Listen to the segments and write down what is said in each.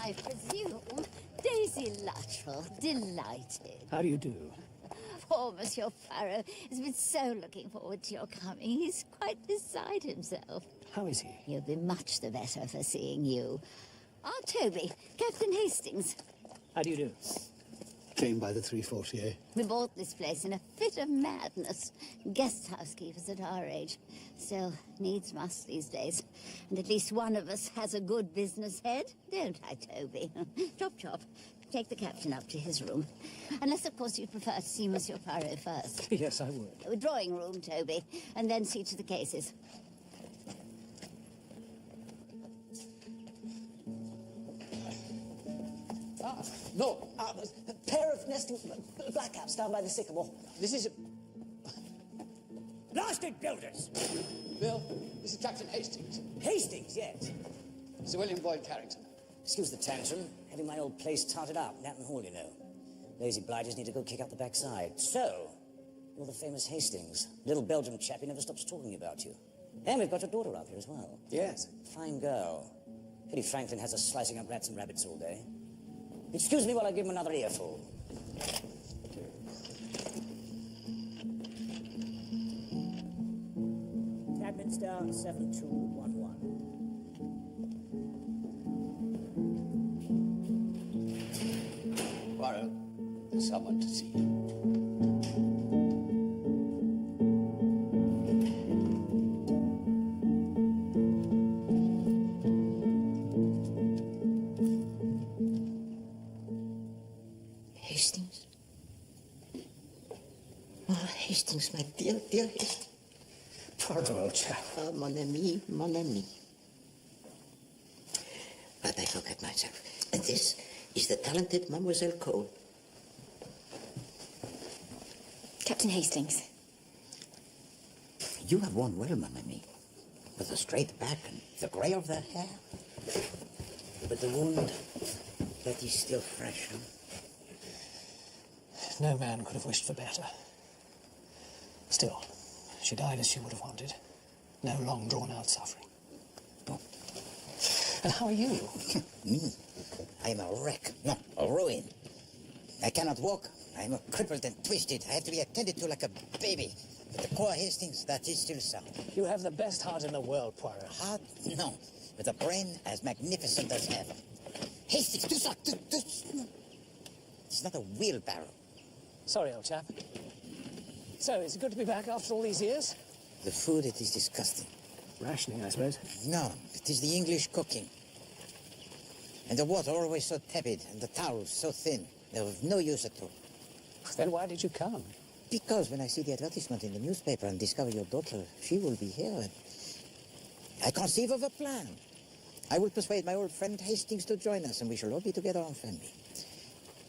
I presume. Daisy Luttrell, delighted. How do you do? Poor Monsieur Poirot has been so looking forward to your coming. He's quite beside himself. How is he? He'll be much the better for seeing you. Toby, Captain Hastings. How do you do? Came by the 340, eh? We bought this place in a fit of madness. Guest housekeepers at our age. Still, needs must these days. And at least one of us has a good business head, don't I, Toby? Chop, chop. Take the captain up to his room. Unless, of course, you prefer to see Monsieur Poirot first. Yes, I would. Drawing room, Toby, and then see to the cases. No, a pair of nesting blackcaps down by the sycamore. This is... Blasted builders! Bill, this is Captain Hastings. Hastings, yes. Sir William Boyd Carrington. Excuse the tantrum. Having my old place tarted up, Natton Hall, you know. Lazy blighters need to go kick up the backside. So, you're the famous Hastings. Little Belgian chap who never stops talking about you. And we've got your daughter up here as well. Yes. Fine girl. Pity Franklin has us slicing up rats and rabbits all day. Excuse me while I give him another earful. Cadminster 7211. Poirot, there's someone to see you. Hastings? Oh, Hastings, my dear, dear Hastings. Poor old chap. Oh, mon ami, mon ami. But I forget myself. And this is the talented Mademoiselle Cole. Captain Hastings. You have won well, mon ami. With the straight back and the grey of the hair. But the wound, that is still fresh, huh? No man could have wished for better. Still, she died as she would have wanted. No long drawn-out suffering. Oh. And how are you? Me? I am a wreck. No, a ruin. I cannot walk. I am crippled and twisted. I have to be attended to like a baby. But the poor Hastings, that is still sound. You have the best heart in the world, Poirot. Heart? No. With a brain as magnificent as ever. Hastings, do so. It's not a wheelbarrow. Sorry, old chap. So, is it good to be back after all these years? The food, it is disgusting. Rationing, I suppose. No, it is the English cooking. And the water always so tepid, and the towels so thin. They're of no use at all. Then why did you come? Because when I see the advertisement in the newspaper and discover your daughter, she will be here. And I conceive of a plan. I will persuade my old friend Hastings to join us, and we shall all be together en famille.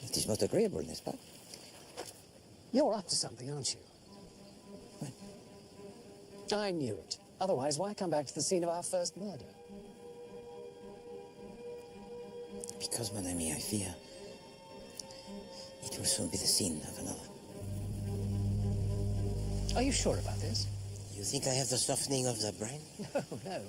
It is most agreeable, n'est-ce pas? You're up to something, aren't you? What? I knew it. Otherwise, why come back to the scene of our first murder? Because, mon ami, I fear it will soon be the scene of another. Are you sure about this? You think I have the softening of the brain? No, no.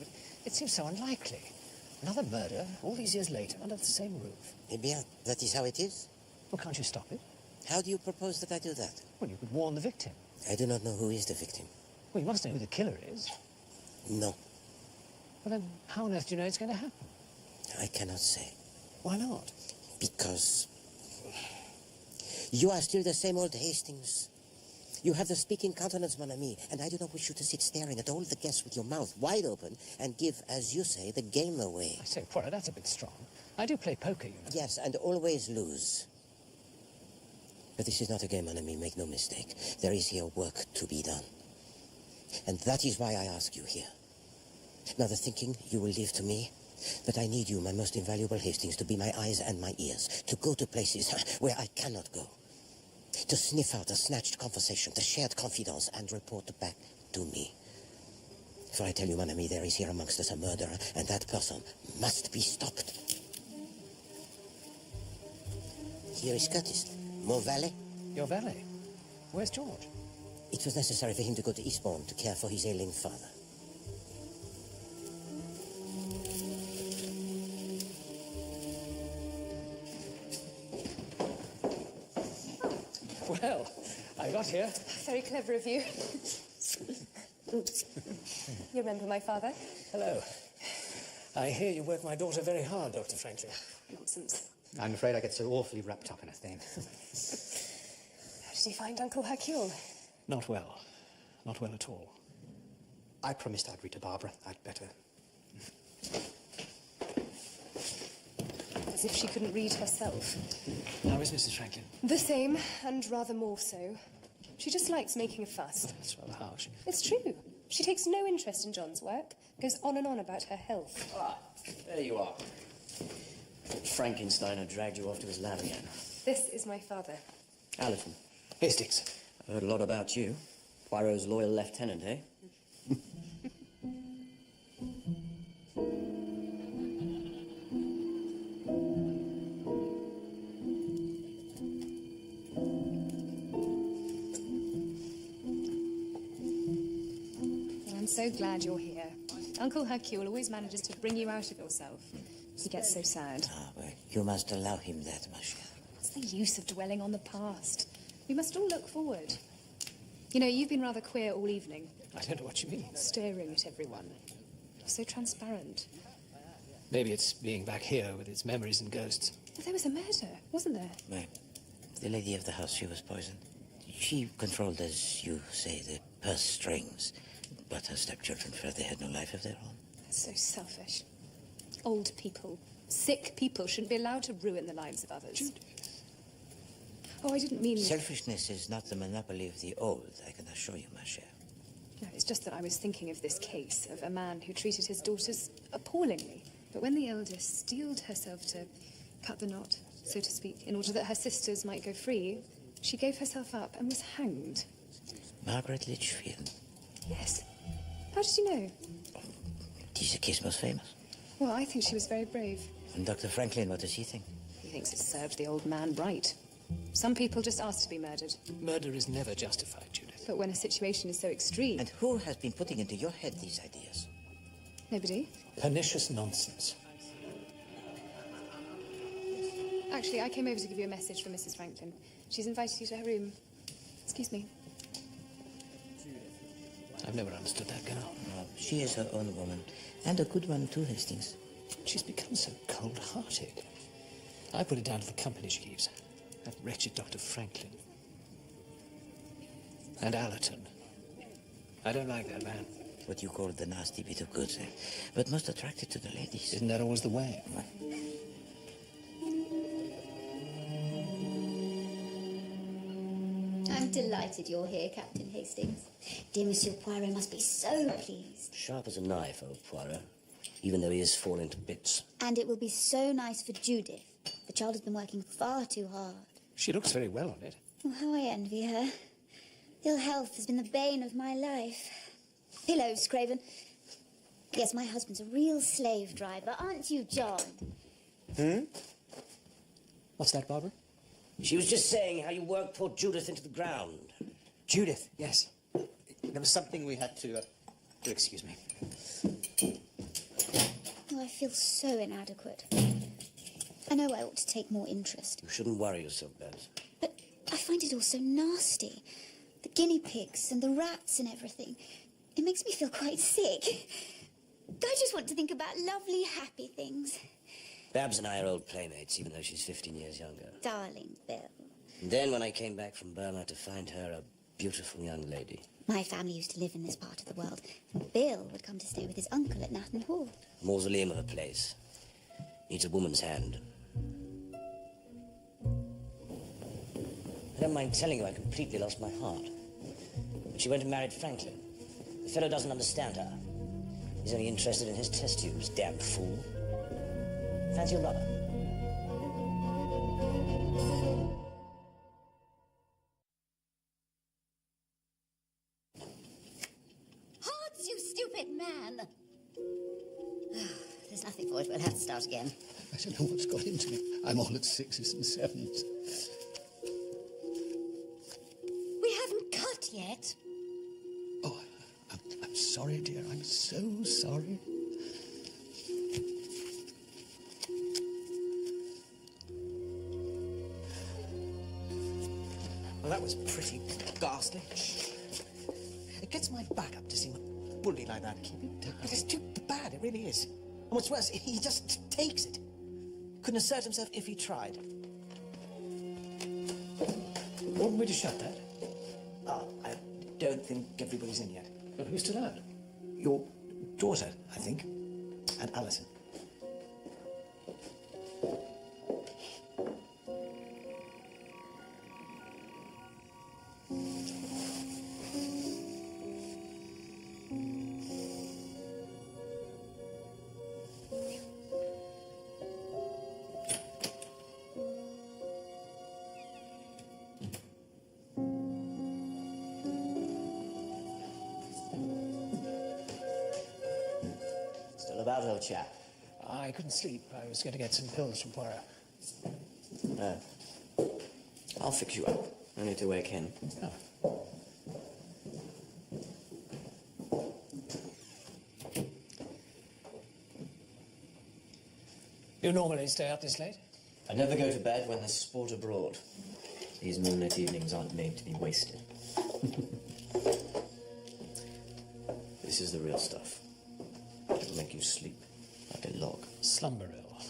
It seems so unlikely. Another murder, all these years later, under the same roof. Eh bien, that is how it is? Well, can't you stop it? How do you propose that I do that? Well, you could warn the victim. I do not know who is the victim. Well, you must know who the killer is. No, Well, then, how on earth do you know it's going to happen? I cannot say. Why not? Because you are still the same old Hastings. You have the speaking countenance, mon ami, and I do not wish you to sit staring at all the guests with your mouth wide open and give, as you say, the game away. I say, Poirot, that's a bit strong. I do play poker, you know. Yes, and always lose. But this is not a game, mon ami, make no mistake. There is here work to be done. And that is why I ask you here. Now, the thinking you will leave to me, but I need you, my most invaluable Hastings, to be my eyes and my ears, to go to places where I cannot go, to sniff out a snatched conversation, the shared confidence, and report back to me. For I tell you, mon ami, there is here amongst us a murderer, and that person must be stopped. Here is Curtis, mon valet. Your valet? Where's George? It was necessary for him to go to Eastbourne to care for his ailing father. here. Very clever of you. You remember my father? Hello. I hear you work my daughter very hard, Dr. Franklin. Nonsense. I'm afraid I get so awfully wrapped up in a thing. How did you find Uncle Hercule? Not well. Not well at all. I promised I'd read to Barbara. I'd better. As if she couldn't read herself. How is Mrs. Franklin? The same, and rather more so. She just likes making a fuss. That's rather harsh. It's true. She takes no interest in John's work, goes on and on about her health. Ah, there you are. Frankenstein had dragged you off to his lab again. This is my father. Allerton, Hastings. I heard a lot about you. Poirot's loyal lieutenant, eh? I'm so glad you're here. Uncle Hercule always manages to bring you out of yourself. He gets so sad. Ah, well, you must allow him that, ma chère. What's the use of dwelling on the past? We must all look forward. You know, you've been rather queer all evening. I don't know what you mean. Staring at everyone. You're so transparent. Maybe it's being back here with its memories and ghosts. Well, there was a murder, wasn't there? Well, the lady of the house, she was poisoned. She controlled, as you say, the purse strings. But her stepchildren felt they had no life of their own. That's so selfish. Old people, sick people shouldn't be allowed to ruin the lives of others. Oh, I didn't mean... Selfishness is not the monopoly of the old, I can assure you, ma chère. No, it's just that I was thinking of this case of a man who treated his daughters appallingly. But when the eldest steeled herself to cut the knot, so to speak, in order that her sisters might go free, she gave herself up and was hanged. Margaret Litchfield. Yes. How did you know? It is the case most famous. Well, I think she was very brave. And Dr. Franklin, what does he think? He thinks it served the old man right. Some people just ask to be murdered. Murder is never justified, Judith. But when a situation is so extreme... And who has been putting into your head these ideas? Nobody? Pernicious nonsense. Actually, I came over to give you a message from Mrs. Franklin. She's invited you to her room. Excuse me. I've never understood that girl. No, she is her own woman. And a good one, too, Hastings. She's become so cold-hearted. I put it down to the company she keeps. That wretched Dr. Franklin. And Allerton. I don't like that man. What you call the nasty bit of goods, eh? But most attracted to the ladies. Isn't that always the way? I'm delighted you're here, Captain Hastings. Dear Monsieur Poirot must be so pleased. Sharp as a knife, old Poirot. Even though he is falling to bits. And it will be so nice for Judith. The child has been working far too hard. She looks very well on it. Oh, how I envy her. Ill health has been the bane of my life. Pillows, Craven. Yes, my husband's a real slave driver, aren't you, John? What's that, Barbara? She was just saying how you worked poor Judith into the ground. Judith, yes. There was something we had to excuse me. Oh, I feel so inadequate. I know I ought to take more interest. You shouldn't worry yourself, Babs. But I find it all so nasty. The guinea pigs and the rats and everything. It makes me feel quite sick. I just want to think about lovely, happy things. Babs and I are old playmates, even though she's 15 years younger. Darling Bill. And then when I came back from Burma to find her a beautiful young lady. My family used to live in this part of the world, and Bill would come to stay with his uncle at Nathan Hall. Mausoleum of a place. Needs a woman's hand. I don't mind telling you I completely lost my heart. But she went and married Franklin. The fellow doesn't understand her. He's only interested in his test tubes, damn fool. Fancy a rubber? Odds, you stupid man! There's nothing for it. We'll have to start again. I don't know what's got into me. I'm all at sixes and sevens. We haven't cut yet. Oh, I'm sorry, dear. I'm so sorry. Well, that was pretty ghastly. It gets my back up to see my bully like that. Keep it down. It's too bad, it really is. And what's worse, he just takes it. Couldn't assert himself if he tried. Oughtn't we to shut that? I don't think everybody's in yet. But who's still out? Your daughter, I think, and Alison. Still about, old chap? I couldn't sleep. I was going to get some pills from Poirot. No. I'll fix you up. I need to wake him. Oh. You normally stay up this late? I never go to bed when there's sport abroad. These moonlit evenings aren't made to be wasted. This is the real stuff. It'll make you sleep like a log. Slumberil.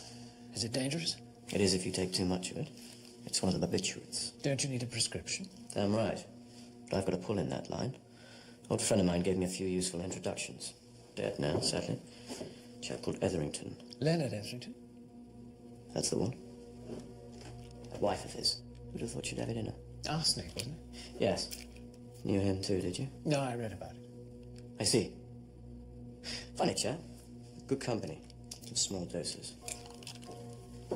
Is it dangerous? It is if you take too much of it. It's one of the barbiturates. Don't you need a prescription? Damn right. But I've got a pull in that line. Old friend of mine gave me a few useful introductions. Dead now, sadly. A chap called Etherington. Leonard Etherington? That's the one. A wife of his. Who'd have thought she'd have it in her? Arsenic, wasn't it? Yes. Knew him too, did you? No, I read about it. I see. Funny chap. Good company. In small doses.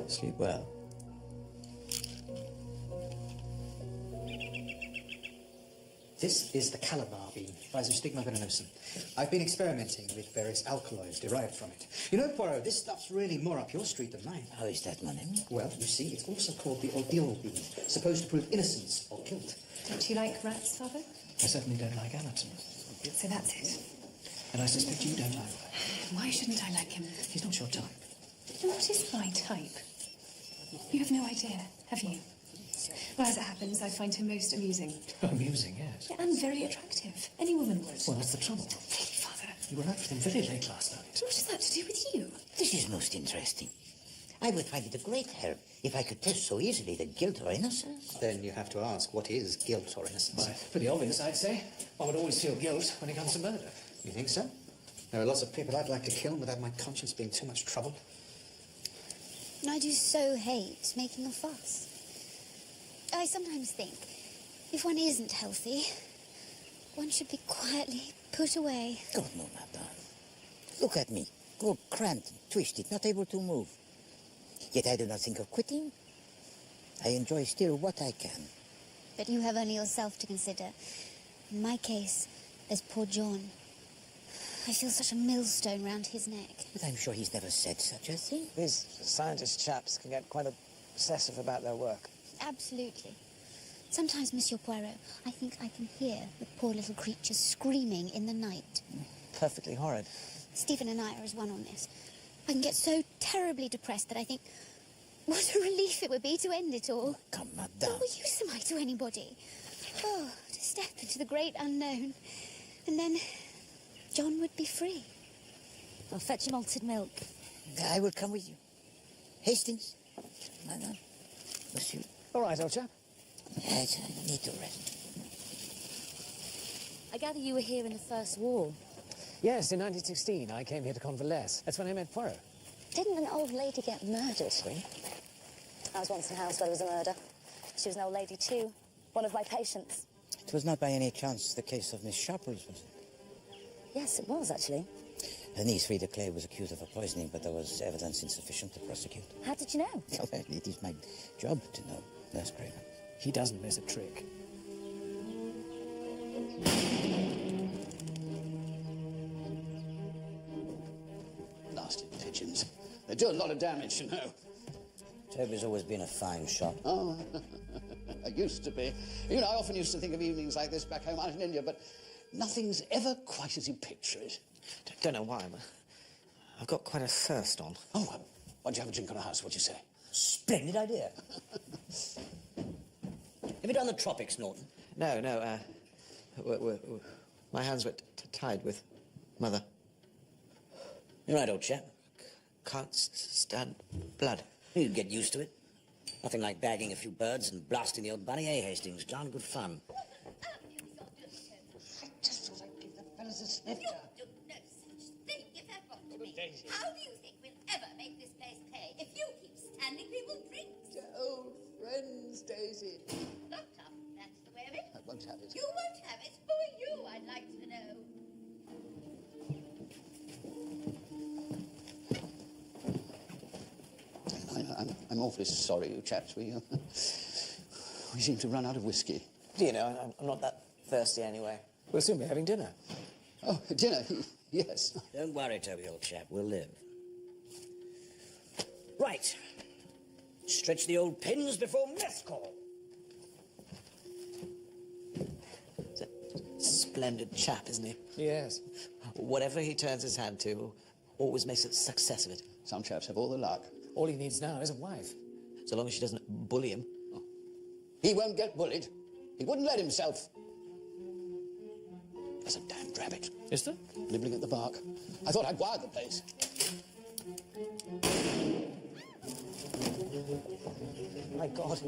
Sleep well. This is the calabar bean, Rhizostigma venenosum. I've been experimenting with various alkaloids derived from it. You know, Poirot, this stuff's really more up your street than mine. How is that, my name? Well, you see, it's also called the ordeal bean, supposed to prove innocence or guilt. Don't you like rats, Father? I certainly don't like Alison. So that's it. And I suspect you don't either. Why shouldn't I like him? He's not your type. What is my type? You have no idea, have you? Well, as it happens, I find him most amusing. Amusing, yes. Yeah, and very attractive. Any woman would. Well, that's the trouble. Really, Father? You were out with him very late last night. What has that to do with you? This is most interesting. I would find it a great help if I could test so easily the guilt or innocence. Then you have to ask, what is guilt or innocence? Well, pretty obvious, I'd say. One would always feel guilt when it comes to murder. You think so? There are lots of people I'd like to kill without my conscience being too much trouble. And I do so hate making a fuss. I sometimes think, if one isn't healthy, one should be quietly put away. Oh, no, madame. Look at me. All cramped and twisted, not able to move. Yet I do not think of quitting. I enjoy still what I can. But you have only yourself to consider. In my case, there's poor John. I feel such a millstone round his neck. But I'm sure he's never said such a thing. These scientist chaps can get quite obsessive about their work. Absolutely. Sometimes, Monsieur Poirot, I think I can hear the poor little creatures screaming in the night. Perfectly horrid. Stephen and I are as one on this. I can get so terribly depressed that I think, what a relief it would be to end it all. Come, madame. What use am I to anybody? Oh, to step into the great unknown. And then John would be free. I'll fetch malted milk. I will come with you. Hastings, madame, monsieur. All right, old chap. Yes, I need to rest. I gather you were here in the First War. Yes, in 1916, I came here to convalesce. That's when I met Poirot. Didn't an old lady get murdered? I was once in a house where there was a murder. She was an old lady too. One of my patients. It was not by any chance the case of Miss Sharples, was it? Yes, it was, actually. Her niece, Frida Clay, was accused of a poisoning, but there was evidence insufficient to prosecute. How did you know? Well, it is my job to know, Nurse Craven. He doesn't miss a trick. Nasty pigeons. They do a lot of damage, you know. Toby's always been a fine shot. Oh, I used to be. You know, I often used to think of evenings like this back home out in India, but nothing's ever quite as you picture it. Don't know why, but I've got quite a thirst on. Oh, why'd you have a drink on a house? What'd you say? Splendid idea. Have you done the tropics, Norton? No, My hands were tied with Mother. You're right, old chap. Can't stand blood. You'd get used to it. Nothing like bagging a few birds and blasting the old bunny, eh, Hastings? Darn good fun. I just thought I'd give the fellas a sniff. You do no such thing. Give that book to me. How do you think we'll ever make this place pay if you keep standing people drinks? They're old friends, Daisy. Locked up, that's the way of it. I won't have it. You won't have it. Who are you, I'd like to know? I'm awfully sorry, you chaps. We seem to run out of whiskey. Do you know, I'm not that thirsty anyway. We'll soon be having dinner. Oh, dinner? Yes. Don't worry, Toby, old chap. We'll live. Right. Stretch the old pins before mess call. He's a splendid chap, isn't he? Yes. Whatever he turns his hand to, always makes a success of it. Some chaps have all the luck. All he needs now is a wife. So long as she doesn't bully him. He won't get bullied. He wouldn't let himself. There's a damned rabbit. Is there? Nibbling at the bark. I thought I'd wired the place. My God.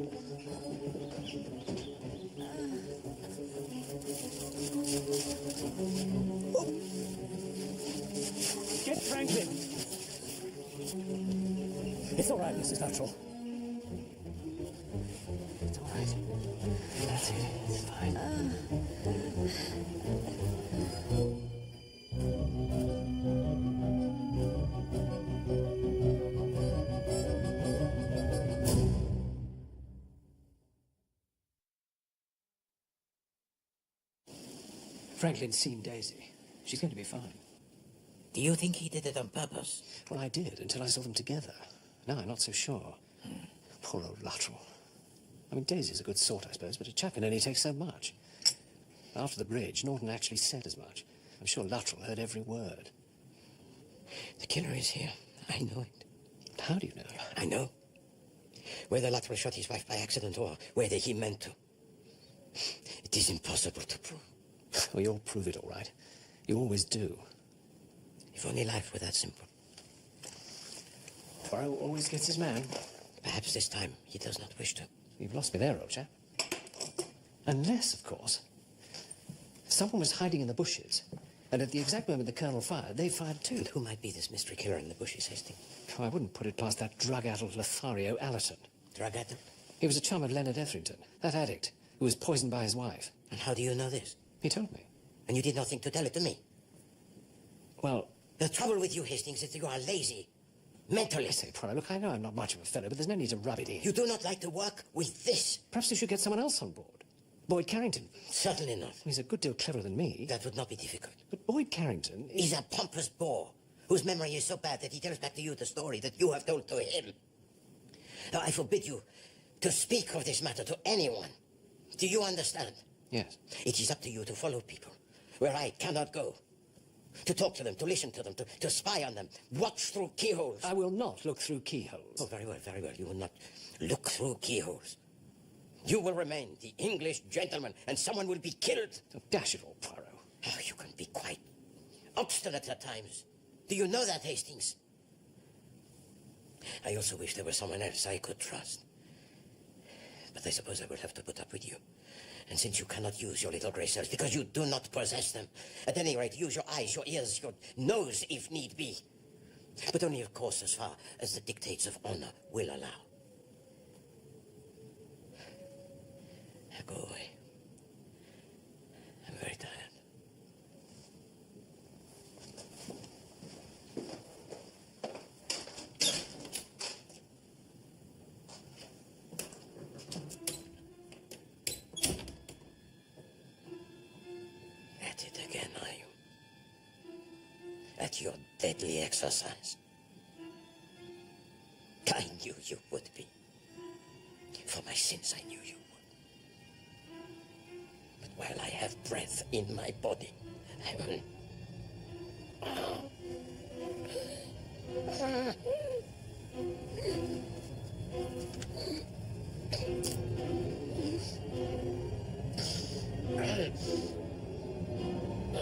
Get Franklin. It's all right, Mrs. Luttrell. It's all right. That's it. It's fine. Franklin's seen Daisy. She's going to be fine. Do you think he did it on purpose? Well, I did, until I saw them together. Now I'm not so sure. Poor old Luttrell. I mean, Daisy's a good sort, I suppose, but a chap can only take so much. After the bridge, Norton actually said as much. I'm sure Luttrell heard every word. The killer is here. I know it. How do you know? I know. Whether Luttrell shot his wife by accident or whether he meant to. It is impossible to prove. Well, you'll prove it all right. You always do. If only life were that simple. Poirot always gets his man. Perhaps this time he does not wish to. You've lost me there, old chap. Unless, of course, someone was hiding in the bushes, and at the exact moment the Colonel fired, they fired too. And who might be this mystery killer in the bushes, Hastings? Oh, I wouldn't put it past that drug-addled Lothario Allerton. Drug-addled? He was a chum of Leonard Etherington, that addict, who was poisoned by his wife. And how do you know this? He told me. And you did not think to tell it to me? Well... The trouble with you, Hastings, is that you are lazy. Mentally. I say, Poirot, look, I know I'm not much of a fellow, but there's no need to rub it in. You do not like to work with this. Perhaps you should get someone else on board. Boyd Carrington. Certainly not. He's a good deal cleverer than me. That would not be difficult. But Boyd Carrington is... He's a pompous bore, whose memory is so bad that he tells back to you the story that you have told to him. Now, I forbid you to speak of this matter to anyone. Do you understand? Yes. It is up to you to follow people where I cannot go. To talk to them, to listen to them, to spy on them, watch through keyholes. I will not look through keyholes. Oh, very well, very well. You will not look through keyholes. You will remain the English gentleman, and someone will be killed. Oh, dash it all, Poirot. Oh, you can be quite obstinate at times. Do you know that, Hastings? I also wish there was someone else I could trust. But I suppose I will have to put up with you. And since you cannot use your little grey cells, because you do not possess them, at any rate, use your eyes, your ears, your nose, if need be. But only, of course, as far as the dictates of honor will allow. Now go away. I'm very tired. At it again, are you? At your deadly exercise. I knew you would be. For my sins, I knew you would. But while I have breath in my body, I will... I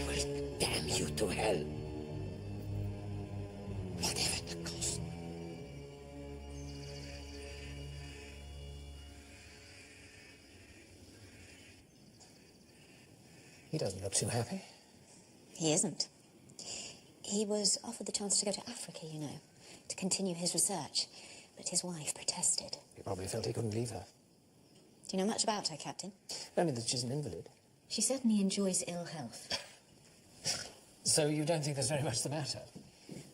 will damn you to hell. Whatever the cost. He doesn't look too happy. He isn't. He was offered the chance to go to Africa, you know, to continue his research, but his wife protested. He probably felt he couldn't leave her. Do you know much about her, Captain? Only that she's an invalid. She certainly enjoys ill health. So you don't think there's very much the matter?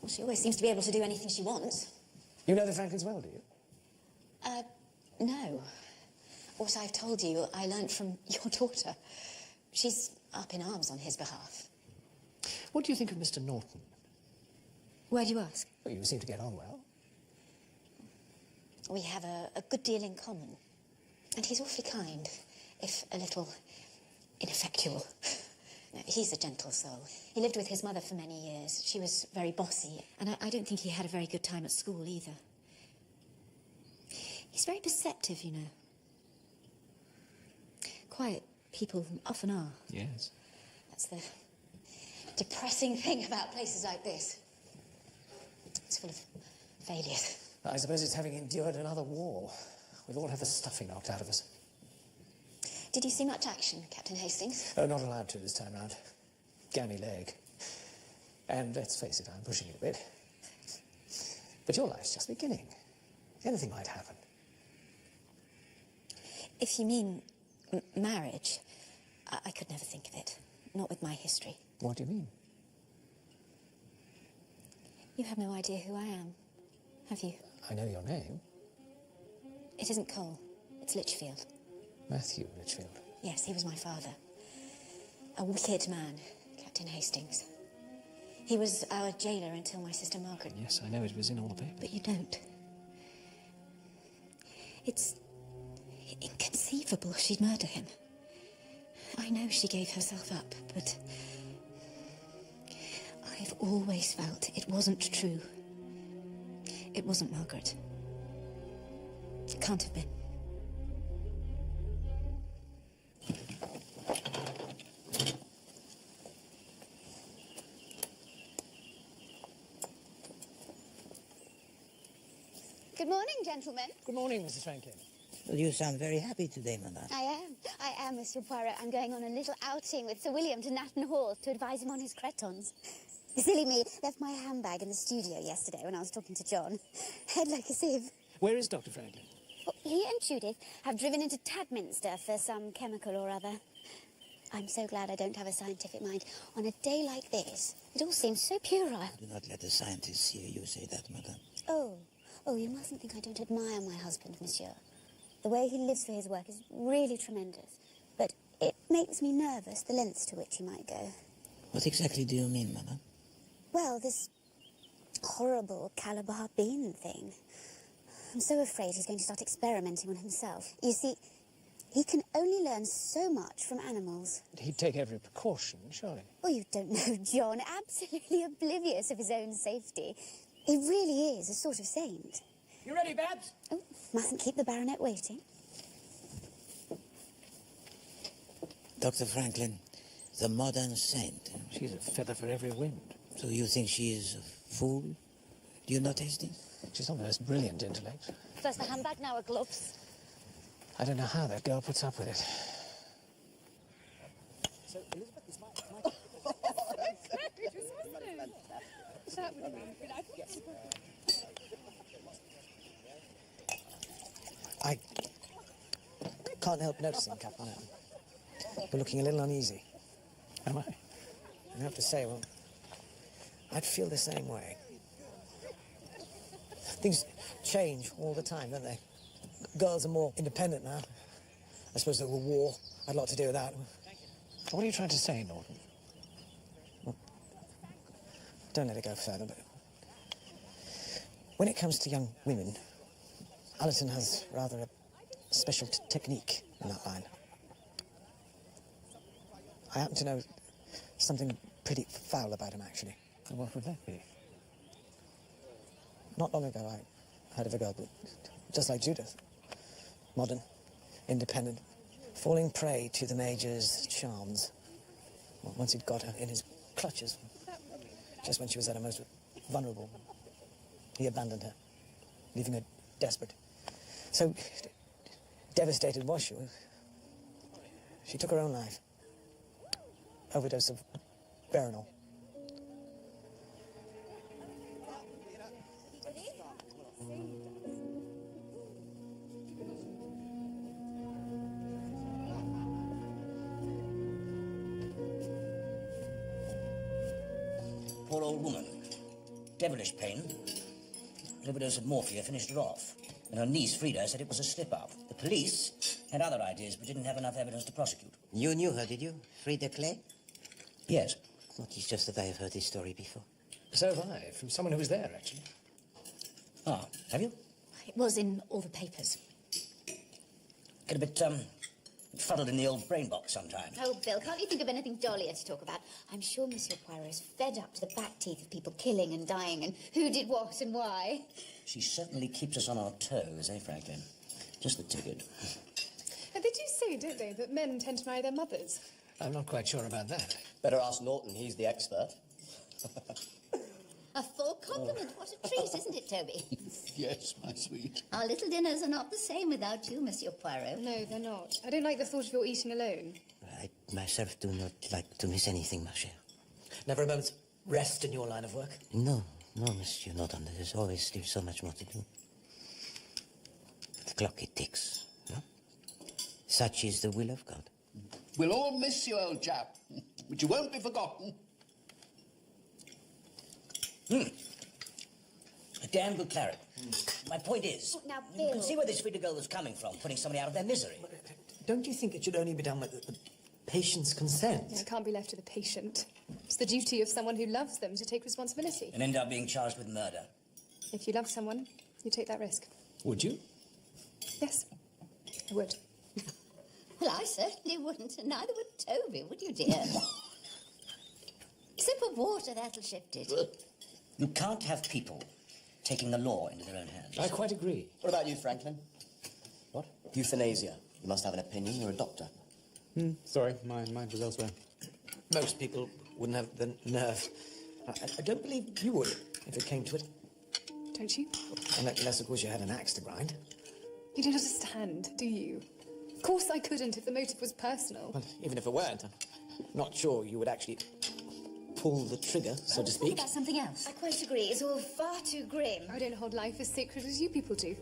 Well, she always seems to be able to do anything she wants. You know the Franklins well, do you? No. What I've told you, I learnt from your daughter. She's up in arms on his behalf. What do you think of Mr. Norton? Why do you ask? Well, you seem to get on well. We have a good deal in common. And he's awfully kind, if a little ineffectual. No, he's a gentle soul. He lived with his mother for many years. She was very bossy, and I don't think he had a very good time at school either. He's very perceptive, you know. Quiet people often are. Yes. That's the depressing thing about places like this. It's full of failures. I suppose it's having endured another war. We'll all have the stuffing knocked out of us. Did you see much action, Captain Hastings? Oh, not allowed to this time round. Gammy leg. And let's face it, I'm pushing it a bit. But your life's just beginning. Anything might happen. If you mean marriage, I could never think of it. Not with my history. What do you mean? You have no idea who I am, have you? I know your name. It isn't Cole. It's Litchfield. Matthew Litchfield. Yes, he was my father. A wicked man, Captain Hastings. He was our jailer until my sister Margaret. Yes, I know it was in all the papers. But you don't. It's inconceivable she'd murder him. I know she gave herself up, but I've always felt it wasn't true. It wasn't Margaret. It can't have been. Good morning, gentlemen. Good morning, Mrs. Franklin. Well, you sound very happy today, madame. I am, Monsieur Poirot. I'm going on a little outing with Sir William to Natton Hall to advise him on his cretons. Silly me, left my handbag in the studio yesterday when I was talking to John. Head like a sieve. Where is Dr. Franklin? Well, he and Judith have driven into Tadminster for some chemical or other. I'm so glad I don't have a scientific mind. On a day like this, it all seems so puerile. Do not let the scientists hear you say that, madame. Oh, you mustn't think I don't admire my husband, monsieur. The way he lives for his work is really tremendous. But it makes me nervous, the lengths to which he might go. What exactly do you mean, madame? Well, this horrible Calabar bean thing. I'm so afraid he's going to start experimenting on himself. You see, he can only learn so much from animals. He'd take every precaution, surely. Oh, you don't know John. Absolutely oblivious of his own safety. He really is a sort of saint. You ready, Babs? Oh, mustn't keep the baronet waiting. Dr. Franklin, the modern saint. She's a feather for every wind. So you think she is a fool? Do you not, Hastings? She's not the most brilliant intellect. First the handbag, now her gloves. I don't know how that girl puts up with it. So, Elizabeth, is my... I can't help noticing, Captain. You're looking a little uneasy. Am I? I have to say, well, I'd feel the same way. Things change all the time, don't they? Girls are more independent now. I suppose the war had a lot to do with that. What are you trying to say, Norton? Well, don't let it go further, but when it comes to young women, Alison has rather a special technique in that line. I happen to know something pretty foul about him, actually. And what would that be? Not long ago, I heard of a girl, just like Judith. Modern, independent, falling prey to the Major's charms. Well, once he'd got her in his clutches, just when she was at her most vulnerable, he abandoned her, leaving her desperate. So devastated was she took her own life. Overdose of Veronal. Poor old woman. Devilish pain. An overdose of morphia finished her off. And her niece, Frida, said it was a slip-up. The police had other ideas, but didn't have enough evidence to prosecute. You knew her, did you? Frida Clay? Yes. Well, it's just that I have heard this story before. So have I, from someone who was there, actually. Ah, have you? It was in all the papers. Get a bit, fuddled in the old brain box sometimes. Oh, Bill, can't you think of anything jollier to talk about? I'm sure Monsieur Poirot is fed up to the back teeth of people killing and dying and who did what and why. She certainly keeps us on our toes, eh, Franklin? Just the ticket. And they do say, don't they, that men tend to marry their mothers? I'm not quite sure about that. Better ask Norton, he's the expert. A full compliment. What a treat, isn't it, Toby? Yes, my sweet. Our little dinners are not the same without you, Monsieur Poirot. No, they're not. I don't like the thought of your eating alone. I myself do not like to miss anything, ma chère. Never a moment's rest in your line of work? No, Monsieur Norton. There's always still so much more to do. The clock, it ticks, no? Such is the will of God. We'll all miss you, old chap, but you won't be forgotten. A damn good claret. My point is, Now, you Bill. can see where this Frida girl was coming from, putting somebody out of their misery. Don't you think it should only be done with the patient's consent? Yeah, it can't be left to the patient. It's the duty of someone who loves them to take responsibility. And end up being charged with murder. If you love someone, you take that risk. Would you? Yes, I would. Well, I certainly wouldn't, and neither would Toby, would you, dear? Sip of water, that'll shift it. You can't have people taking the law into their own hands. I quite agree. What about you, Franklin? What? Euthanasia. You must have an opinion, you're a doctor. Sorry, my mind was elsewhere. Most people wouldn't have the nerve. I don't believe you would, if it came to it. Don't you? Unless, of course, you had an axe to grind. You don't understand, do you? Of course I couldn't if the motive was personal. Well, even if it weren't, I'm not sure you would actually pull the trigger, so to speak. About something else. I quite agree. It's all far too grim. I don't hold life as sacred as you people do.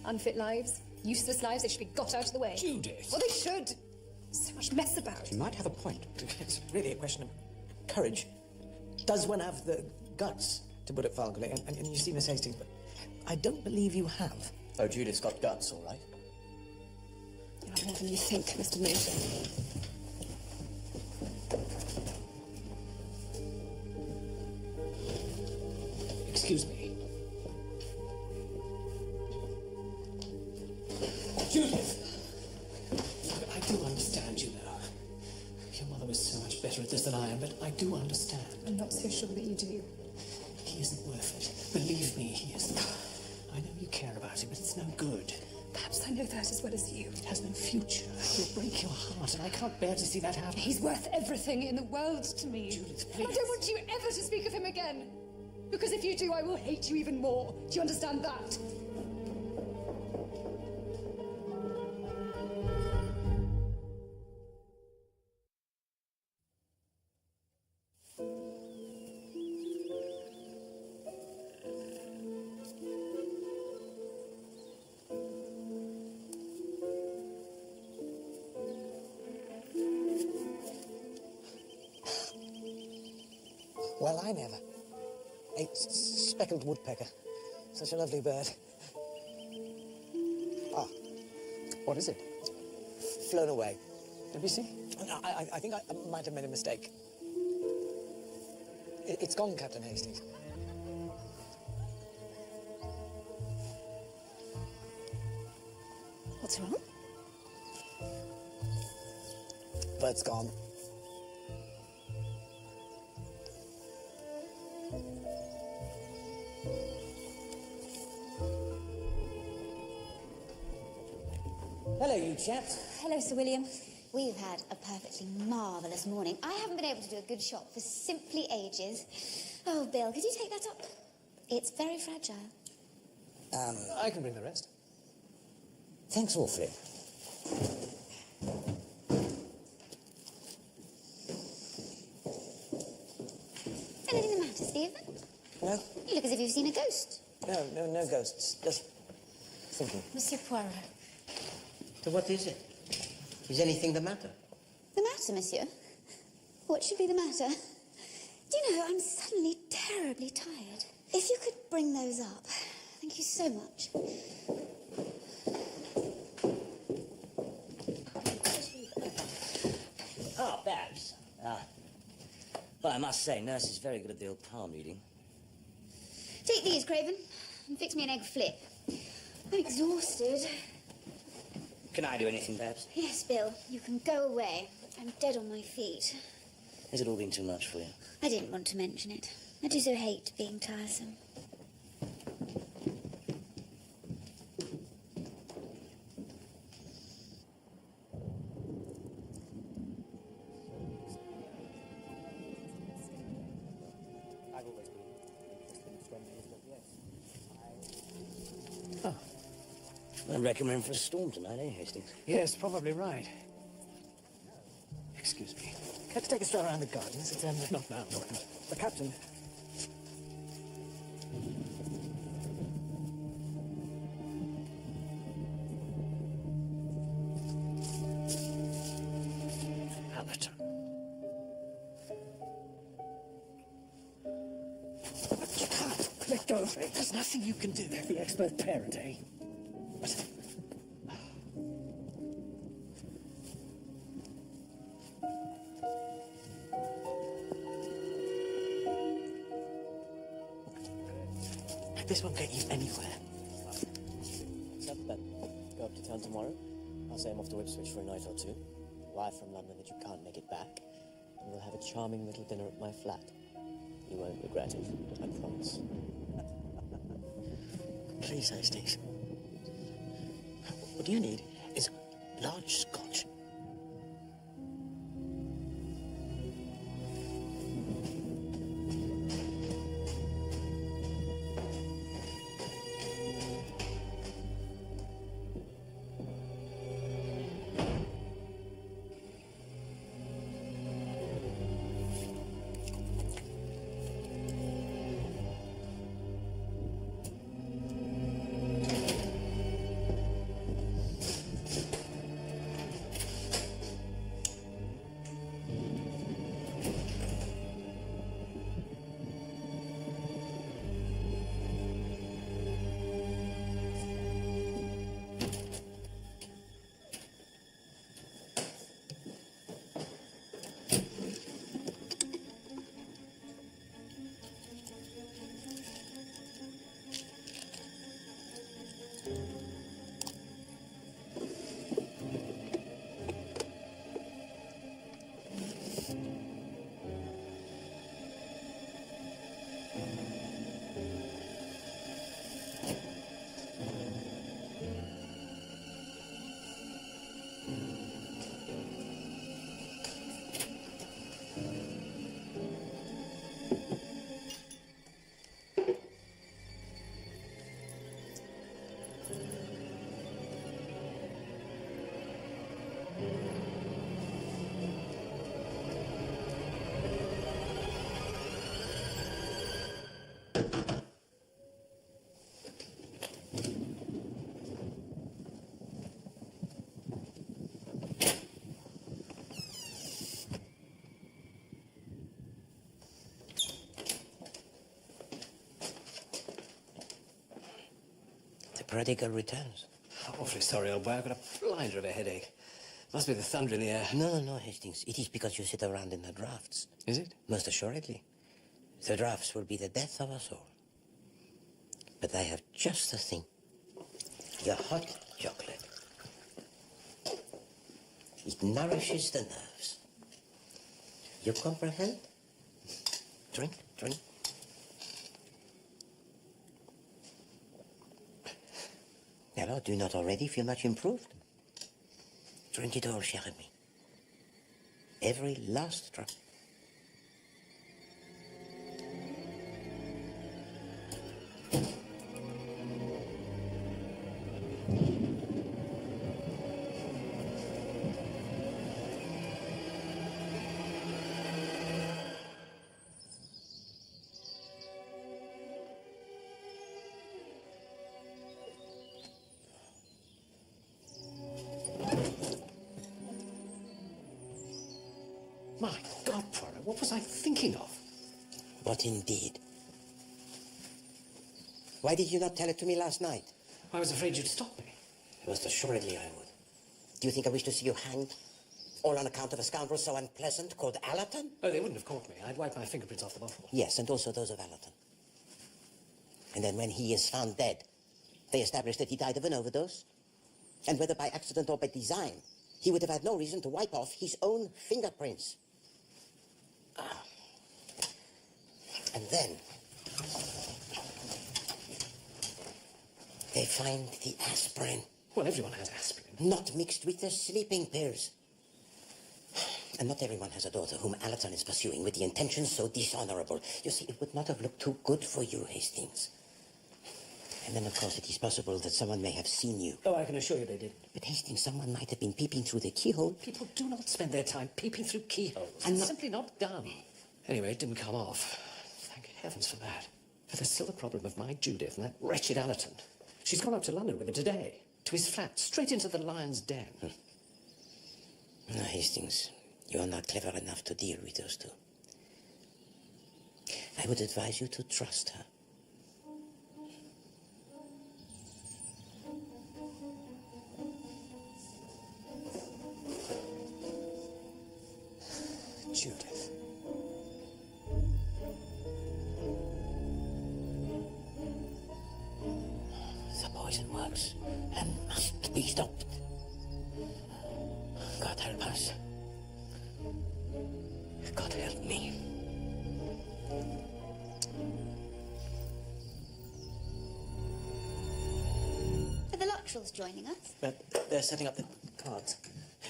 Unfit lives, useless lives, they should be got out of the way. Judith! Well, they should. So much mess about. You might have a point. It's really a question of courage. Does one have the guts, to put it vulgarly? And you see, Miss Hastings, but I don't believe you have. Oh, Judith's got guts, all right. You're not more than you think, Mr. Moon. Excuse me. Judith! I do understand, you know. Your mother was so much better at this than I am, but I do understand. I'm not so sure that you do. He isn't worth it. Believe me, he isn't. I know you care about him, but it's no good. Perhaps I know that as well as you. It has no future. He'll break your heart, and I can't bear to see that happen. He's worth everything in the world to me. Judith, please. I don't want you ever to speak of him again. Because if you do, I will hate you even more. Do you understand that? Well, I never. A speckled woodpecker. Such a lovely bird. Ah, What is it? flown away. Let me see. I think I might have made a mistake. It's gone, Captain Hastings. What's wrong? Bird's gone. Hello, you chaps. Hello, Sir William. We've had a perfectly marvellous morning. I haven't been able to do a good shot for simply ages. Oh, Bill, could you take that up? It's very fragile. I can bring the rest. Thanks awfully. Anything the matter, Stephen? No? You look as if you've seen a ghost. No ghosts. Just thinking. Monsieur Poirot. So what is it? Is anything the matter? The matter, monsieur? What should be the matter? Do you know, I'm suddenly terribly tired. If you could bring those up. Thank you so much. Ah, Babs. Well, I must say, Nurse is very good at the old palm reading. Take these, Craven, and fix me an egg flip. I'm exhausted. Can I do anything, Babs? Yes, Bill, you can go away. I'm dead on my feet. Has it all been too much for you? I didn't want to mention it. I do so hate being tiresome. I reckon we're in for a storm tonight, eh, Hastings? Yes, probably right. Excuse me. Care to take a stroll around the gardens? It's, Not now, Norton. the captain. Albert. Let go of it. There's nothing you can do. The expert parent, eh? This won't get you anywhere. What's up, Ben? Go up to town tomorrow. I'll say I'm off to Ipswich for a night or two. Wire from London that you can't make it back. And we'll have a charming little dinner at my flat. You won't regret it, I promise. Please, Hastings. What you need is large scotch. Prodigal returns. Awfully sorry, old boy. I've got a blinder of a headache. Must be the thunder in the air. No, Hastings. It is because you sit around in the drafts. Is it? Most assuredly. The drafts will be the death of us all. But I have just the thing. Your hot chocolate. It nourishes the nerves. You comprehend? Drink. Hello, do you not already feel much improved? Drink it all, cher ami. Every last drop. My God, Poirot, what was I thinking of? What indeed? Why did you not tell it to me last night? I was afraid you'd stop me. Most assuredly I would. Do you think I wish to see you hanged? All on account of a scoundrel so unpleasant called Allerton? Oh, they wouldn't have caught me. I'd wiped my fingerprints off the bottle. Yes, and also those of Allerton. And then when he is found dead, they established that he died of an overdose. And whether by accident or by design, he would have had no reason to wipe off his own fingerprints. And then they find the aspirin. Well, everyone has aspirin. Not mixed with the sleeping pills. And not everyone has a daughter whom Allerton is pursuing with the intention so dishonorable. You see, it would not have looked too good for you, Hastings. And then, of course, it is possible that someone may have seen you. Oh, I can assure you they did. But Hastings, someone might have been peeping through the keyhole. People do not spend their time peeping through keyholes. And It's not- simply not done. Anyway, it didn't come off. Thank heavens for that. But there's still the problem of my Judith and that wretched Allerton. She's gone up to London with him today. To his flat, straight into the lion's den. No, Hastings, you are not clever enough to deal with those two. I would advise you to trust her. Judith. The poison works and must be stopped. God help us. God help me. Are the Luttrells joining us? They're setting up the cards.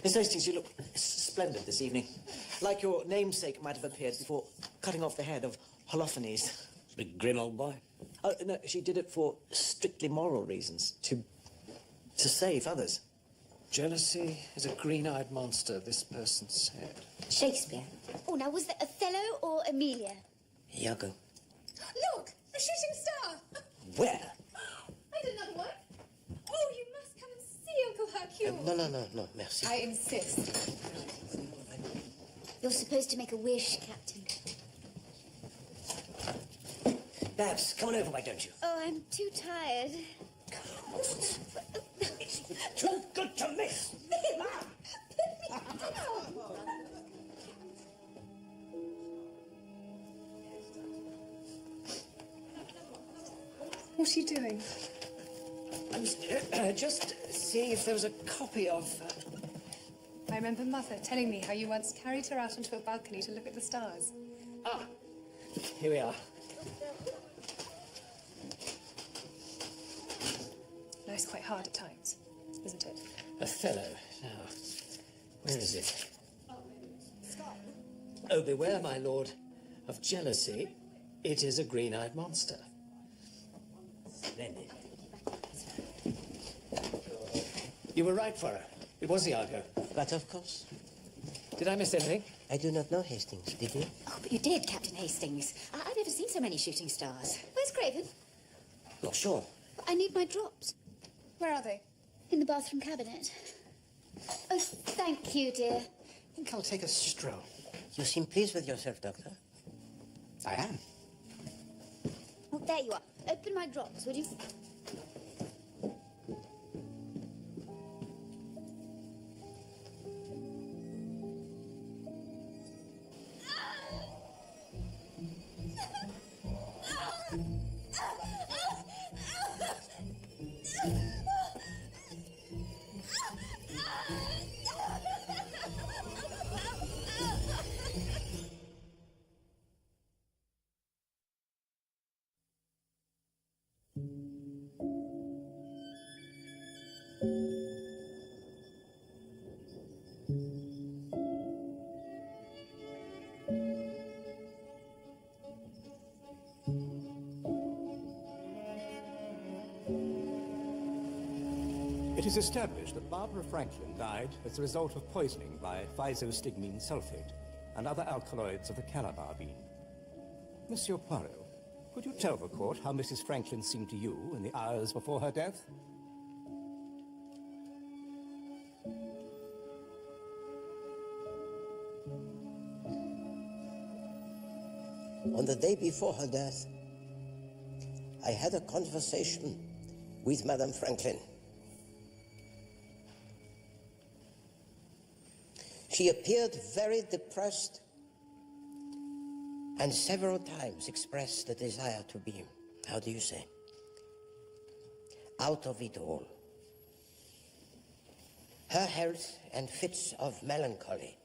Miss Hastings, you look splendid this evening. Like your namesake might have appeared before cutting off the head of Holofernes. Big grim old boy. Oh, no, she did it for strictly moral reasons. To save others. Jealousy is a green-eyed monster, this person said. Shakespeare. Oh, now, was that Othello or Amelia? Iago. Look! A shooting star! Where? I did another one. Oh, you must come and see Uncle Hercule. No, merci. I insist. You're supposed to make a wish, Captain. Babs, come on over, why don't you? Oh, I'm too tired. It's too good to miss. What are you doing? I was just seeing if there was a copy of... I remember Mother telling me how you once carried her out onto a balcony to look at the stars. Ah, here we are. Life's quite hard at times, isn't it? Othello. Now, where is it? Oh, beware, my lord, of jealousy. It is a green-eyed monster. Splendid. You were right, Poirot. It was Iago. But of course. Did I miss anything? I do not know, Hastings. Did you? Oh, but you did, Captain Hastings. I've never seen so many shooting stars. Where's Craven? Not sure. I need my drops. Where are they? In the bathroom cabinet. Oh, thank you, dear. I think I'll take a stroll. You seem pleased with yourself, Doctor. I am. Oh, there you are. Open my drops, would you? It is established that Barbara Franklin died as a result of poisoning by physostigmine sulfate and other alkaloids of the calabar bean. Monsieur Poirot, could you tell the court how Mrs. Franklin seemed to you in the hours before her death? On the day before her death, I had a conversation with Madame Franklin. She appeared very depressed and several times expressed the desire to be, how do you say, out of it all. Her health and fits of melancholy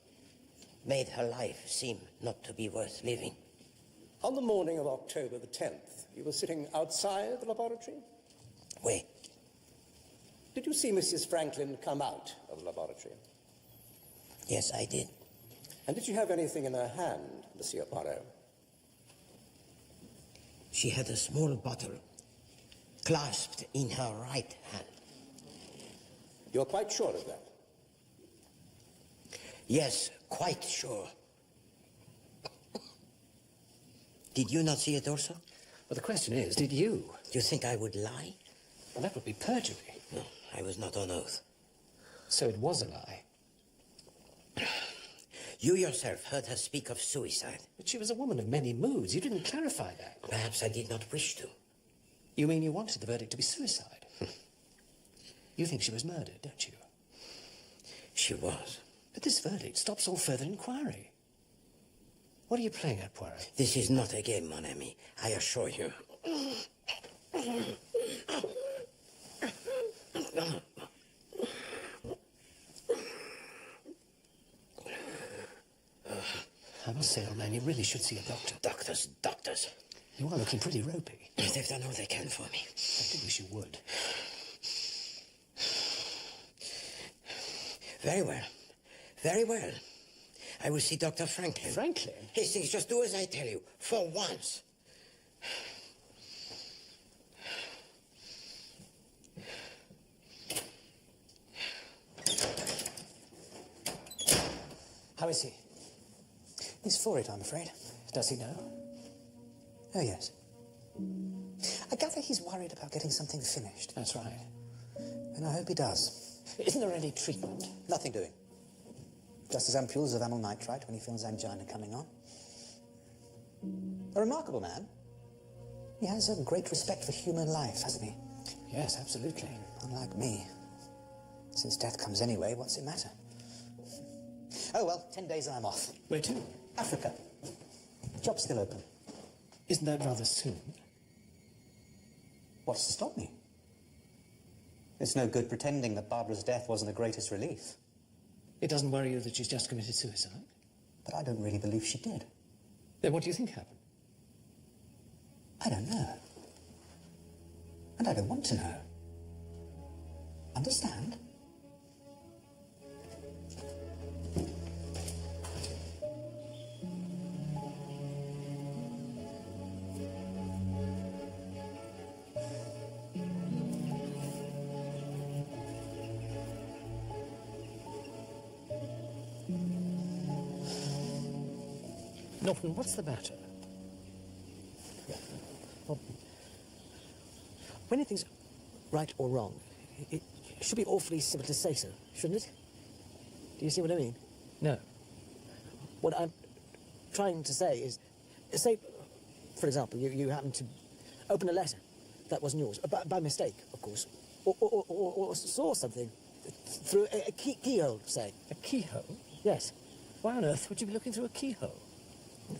made her life seem not to be worth living. On the morning of October the 10th, you were sitting outside the laboratory? Oui. Did you see Mrs. Franklin come out of the laboratory? Yes, I did. And did she have anything in her hand, Monsieur Poirot? She had a small bottle clasped in her right hand. You're quite sure of that? Yes, quite sure. Did you not see it also? Well, the question is, did you? You think I would lie? Well, that would be perjury. No, I was not on oath. So it was a lie. You yourself heard her speak of suicide. But she was a woman of many moods. You didn't clarify that. Perhaps I did not wish to. You mean you wanted the verdict to be suicide? You think she was murdered, don't you? She was. But this verdict stops all further inquiry. What are you playing at, Poirot? This is not a game, mon ami, I assure you. I must say, old man, you really should see a doctor. Doctors. You are looking pretty ropey. They've done all they can for me. I do wish you would. Very well. Very well. I will see Dr. Franklin. Franklin? Hastings, just do as I tell you, for once. How is he? He's for it, I'm afraid. Does he know? Oh, yes. I gather he's worried about getting something finished. That's right. And I hope he does. Isn't there any treatment? Nothing doing. Just as ampoules of amyl nitrite when he feels angina coming on. A remarkable man. He has a great respect for human life, hasn't he? Yes, absolutely. Unlike me. Since death comes anyway, what's it matter? Oh, well, 10 days and I'm off. Where to? Africa. Job's still open. Isn't that rather soon? What's to stop me? It's no good pretending that Barbara's death wasn't the greatest relief. It doesn't worry you that she's just committed suicide? But I don't really believe she did. Then what do you think happened? I don't know. And I don't want to know. Understand? Norton, what's the matter? Well, when anything's right or wrong, it should be awfully simple to say so, shouldn't it? Do you see what I mean? No. What I'm trying to say is, say, for example, you happen to open a letter that wasn't yours, by mistake, of course, or saw something through a keyhole, say. A keyhole? Yes. Why on earth would you be looking through a keyhole?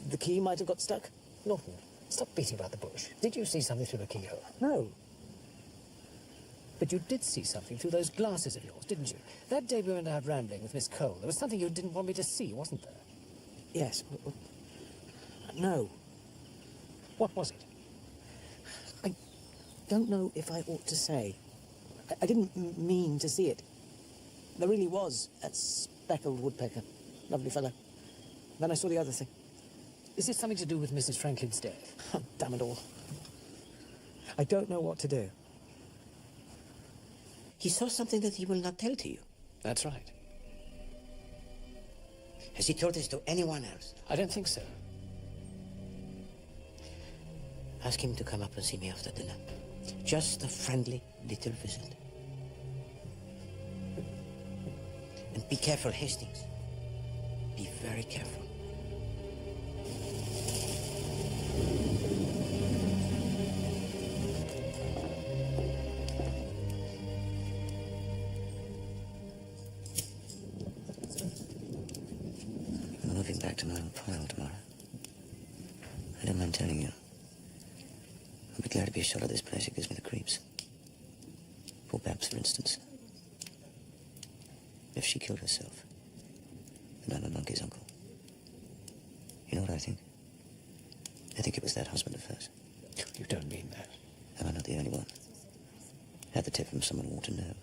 The key might have got stuck. Norton, stop beating about the bush. Did you see something through the keyhole? No. But you did see something through those glasses of yours, didn't you? That day we went out rambling with Miss Cole, there was something you didn't want me to see, wasn't there? Yes. No. What was it? I don't know if I ought to say. I didn't mean to see it. There really was that speckled woodpecker. Lovely fellow. Then I saw the other thing. Is it something to do with Mrs. Franklin's death? Oh, damn it all. I don't know what to do. He saw something that he will not tell to you. That's right. Has he told this to anyone else? I don't think so. Ask him to come up and see me after dinner. Just a friendly little visit. And be careful, Hastings. Be very careful. I'm moving back to my old pile tomorrow. I don't mind telling you. I'll be glad to be shot of this place. It gives me the creeps. Poor Babs, for instance. If she killed herself, then I'm a monkey's uncle. You know what I think? I think it was that husband of hers. You don't mean that. Am I not the only one? Had the tip from someone who ought to know.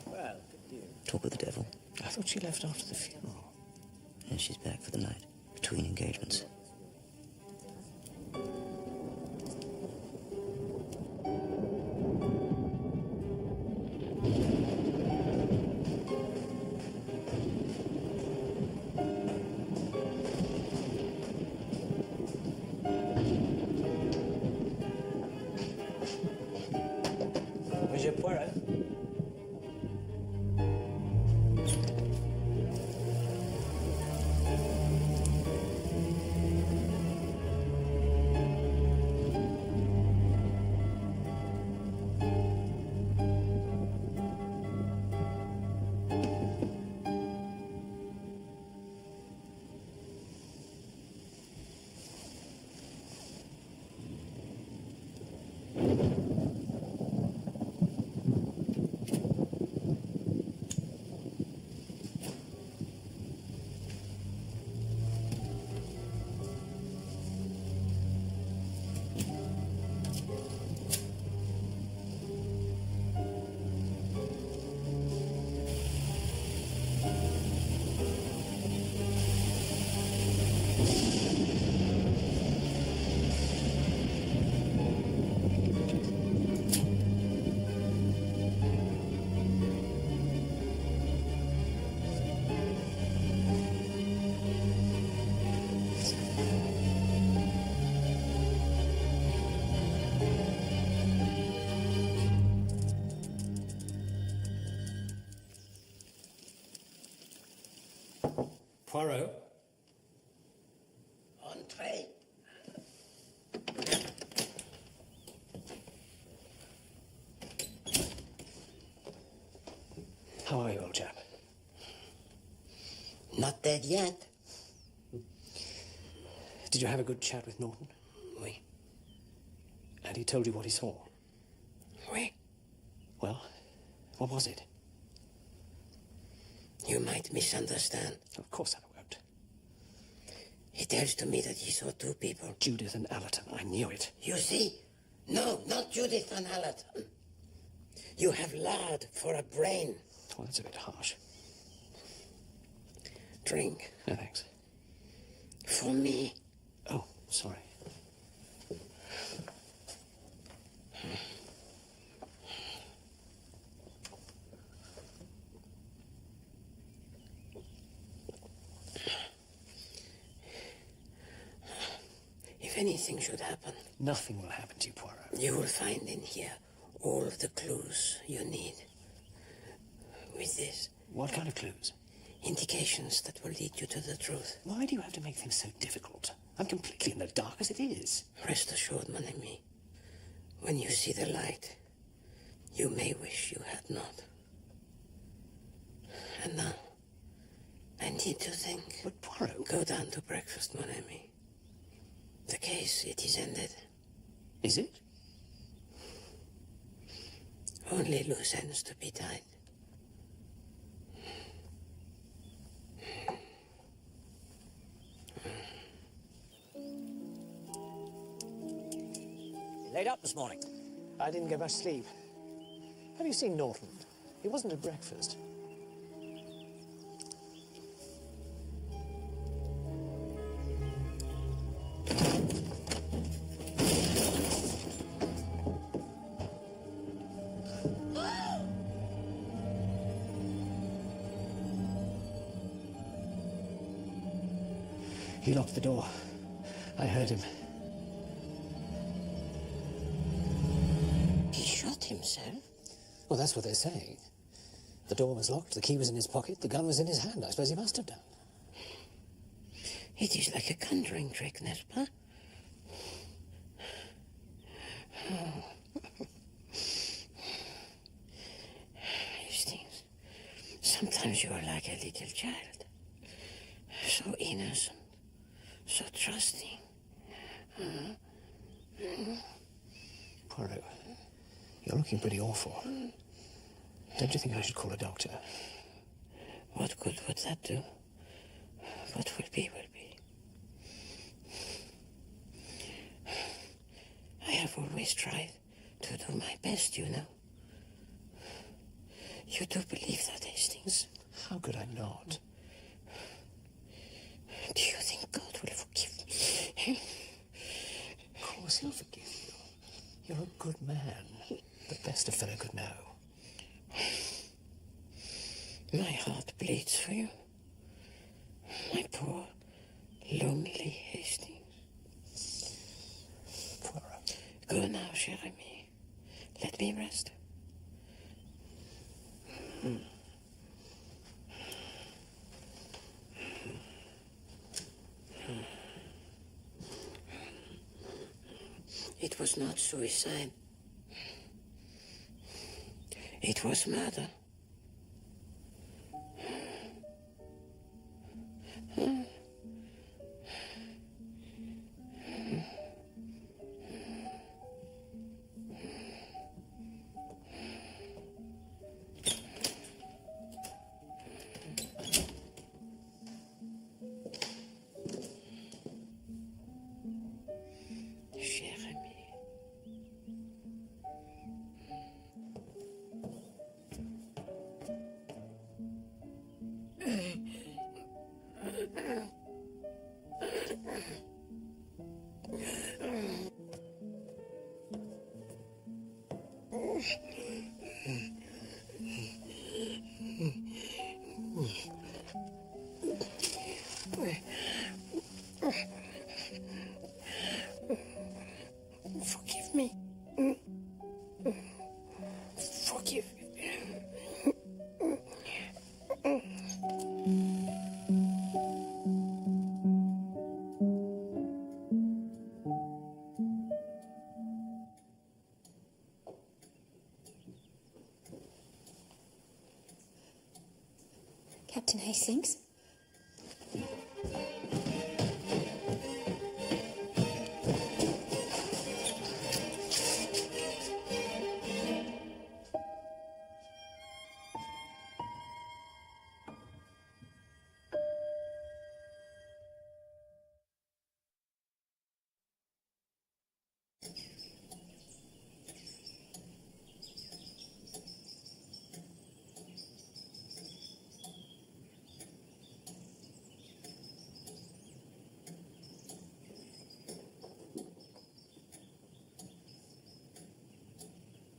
Well, good deal. Talk with the devil. I thought she left after the funeral. And she's back for the night, between engagements. Monsieur Poirot? Poirot? Entree. How are you, old chap? Not dead yet. Did you have a good chat with Norton? Oui. And he told you what he saw? Oui. Well, what was it? You might misunderstand. Of course I won't. He tells to me that he saw two people. Judith and Allerton. I knew it. You see? No, not Judith and Allerton. You have lard for a brain. Well, that's a bit harsh. Drink. No, thanks. For me. Oh, sorry. If anything should happen... Nothing will happen to you, Poirot. You will find in here all of the clues you need. With this... What kind of clues? Indications that will lead you to the truth. Why do you have to make things so difficult? I'm completely in the dark as it is. Rest assured, mon ami. When you see the light, you may wish you had not. And now, I need to think. But Poirot... Go down to breakfast, mon ami. The case, it is ended. Is it? Only loose ends to be tied. You laid up this morning? I didn't get much sleep. Have you seen Norton? He wasn't at breakfast. He locked the door. I heard him. He shot himself? Well, that's what they're saying. The door was locked, the key was in his pocket, the gun was in his hand. I suppose he must have done. It is like a conjuring trick, n'est-ce pas? Hastings, sometimes you are like a little child. So innocent, so trusting. Poirot, you're looking pretty awful. Don't you think I should call a doctor? What good would that do? What will be, will be. I have always tried to do my best, you know. You do believe that, Hastings? How could I not? Do you think God will forgive me? Of course he'll forgive you. You're a good man. The best a fellow could know. My heart bleeds for you. My poor, lonely Hastings. Poirot. Go now, cher ami. Let me rest. It was not suicide. It was murder. Forgive me. Forgive me. Captain Hastings?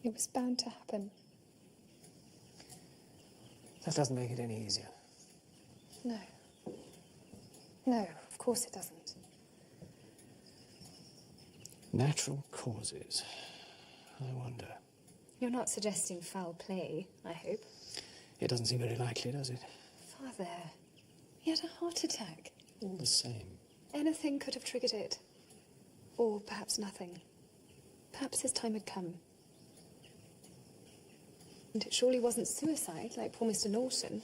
It was bound to happen. That doesn't make it any easier. No. No, of course it doesn't. Natural causes. I wonder. You're not suggesting foul play, I hope. It doesn't seem very likely, does it? Father, he had a heart attack. All the same. Anything could have triggered it. Or perhaps nothing. Perhaps his time had come. And it surely wasn't suicide, like poor Mr. Norton.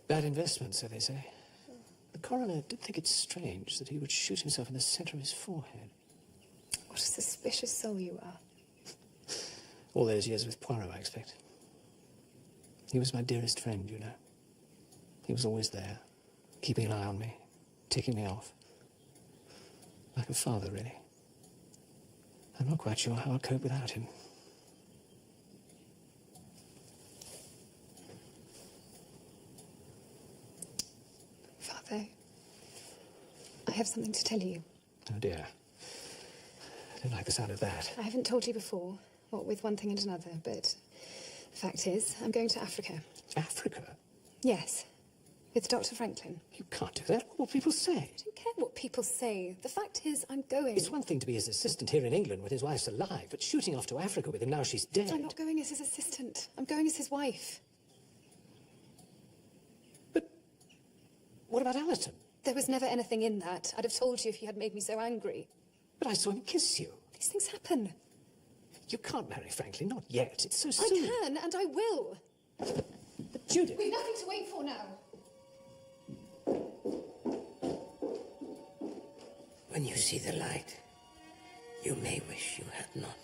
Bad investment, so they say. The coroner did think it strange that he would shoot himself in the centre of his forehead. What a suspicious soul you are. All those years with Poirot, I expect. He was my dearest friend, you know. He was always there, keeping an eye on me, ticking me off. Like a father, really. I'm not quite sure how I'd cope without him. Father, I have something to tell you. Oh, dear. I don't like the sound of that. I haven't told you before, what with one thing and another, but the fact is, I'm going to Africa. Africa? Yes, With Dr. Franklin. You can't do that. What will people say? I don't care what people say. The fact is, I'm going. It's one thing to be his assistant here in England when his wife's alive, but shooting off to Africa with him now she's dead. I'm not going as his assistant. I'm going as his wife. But what about Allerton? There was never anything in that. I'd have told you if you had made me so angry. But I saw him kiss you. These things happen. You can't marry Franklin, not yet. It's so soon. I can, and I will. But Judith... We've nothing to wait for now. When you see the light, you may wish you had not.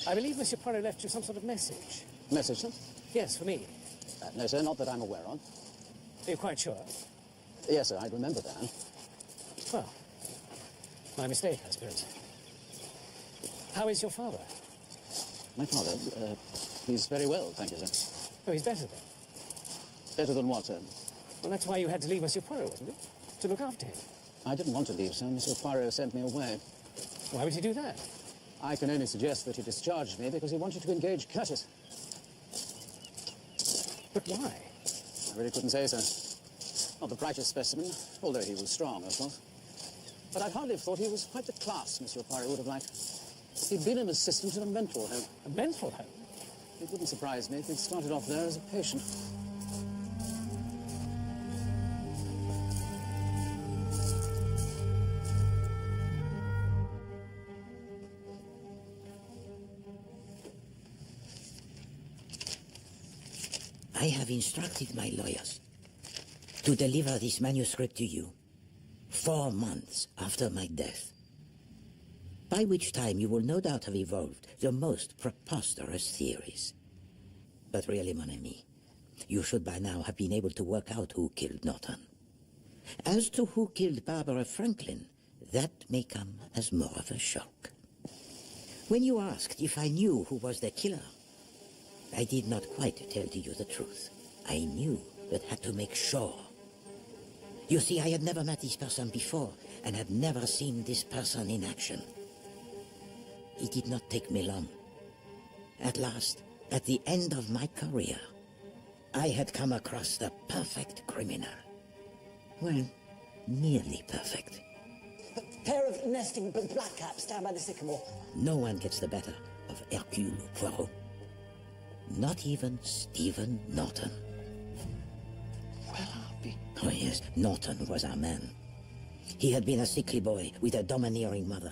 I believe Monsieur Poirot left you some sort of message. Message, sir? Yes, for me. No, sir, not that I'm aware of. Are you quite sure? Yes, sir, I remember that. Well, my mistake, I suppose. How is your father? My father, he's very well, thank you, sir. Oh, he's better then. Better than what, sir? Well, that's why you had to leave Monsieur Poirot, wasn't it? To look after him. I didn't want to leave, sir. Monsieur Poirot sent me away. Why would he do that? I can only suggest that he discharged me because he wanted to engage Curtis. But why? I really couldn't say, sir. Not the brightest specimen, although he was strong, of course. But I'd hardly have thought he was quite the class Monsieur Poirot would have liked. He'd been an assistant in a mental home. A mental home? It wouldn't surprise me if he'd started off there as a patient. I have instructed my lawyers to deliver this manuscript to you 4 months after my death, by which time you will no doubt have evolved the most preposterous theories. But really, mon ami, you should by now have been able to work out who killed Norton. As to who killed Barbara Franklin, that may come as more of a shock. When you asked if I knew who was the killer, I did not quite tell to you the truth. I knew, but had to make sure. You see, I had never met this person before, and had never seen this person in action. It did not take me long. At last, at the end of my career, I had come across the perfect criminal. Well, nearly perfect. A pair of nesting black caps down by the sycamore. No one gets the better of Hercule Poirot. Not even Stephen Norton. Well, I'll be... Oh yes, Norton was our man. He had been a sickly boy with a domineering mother.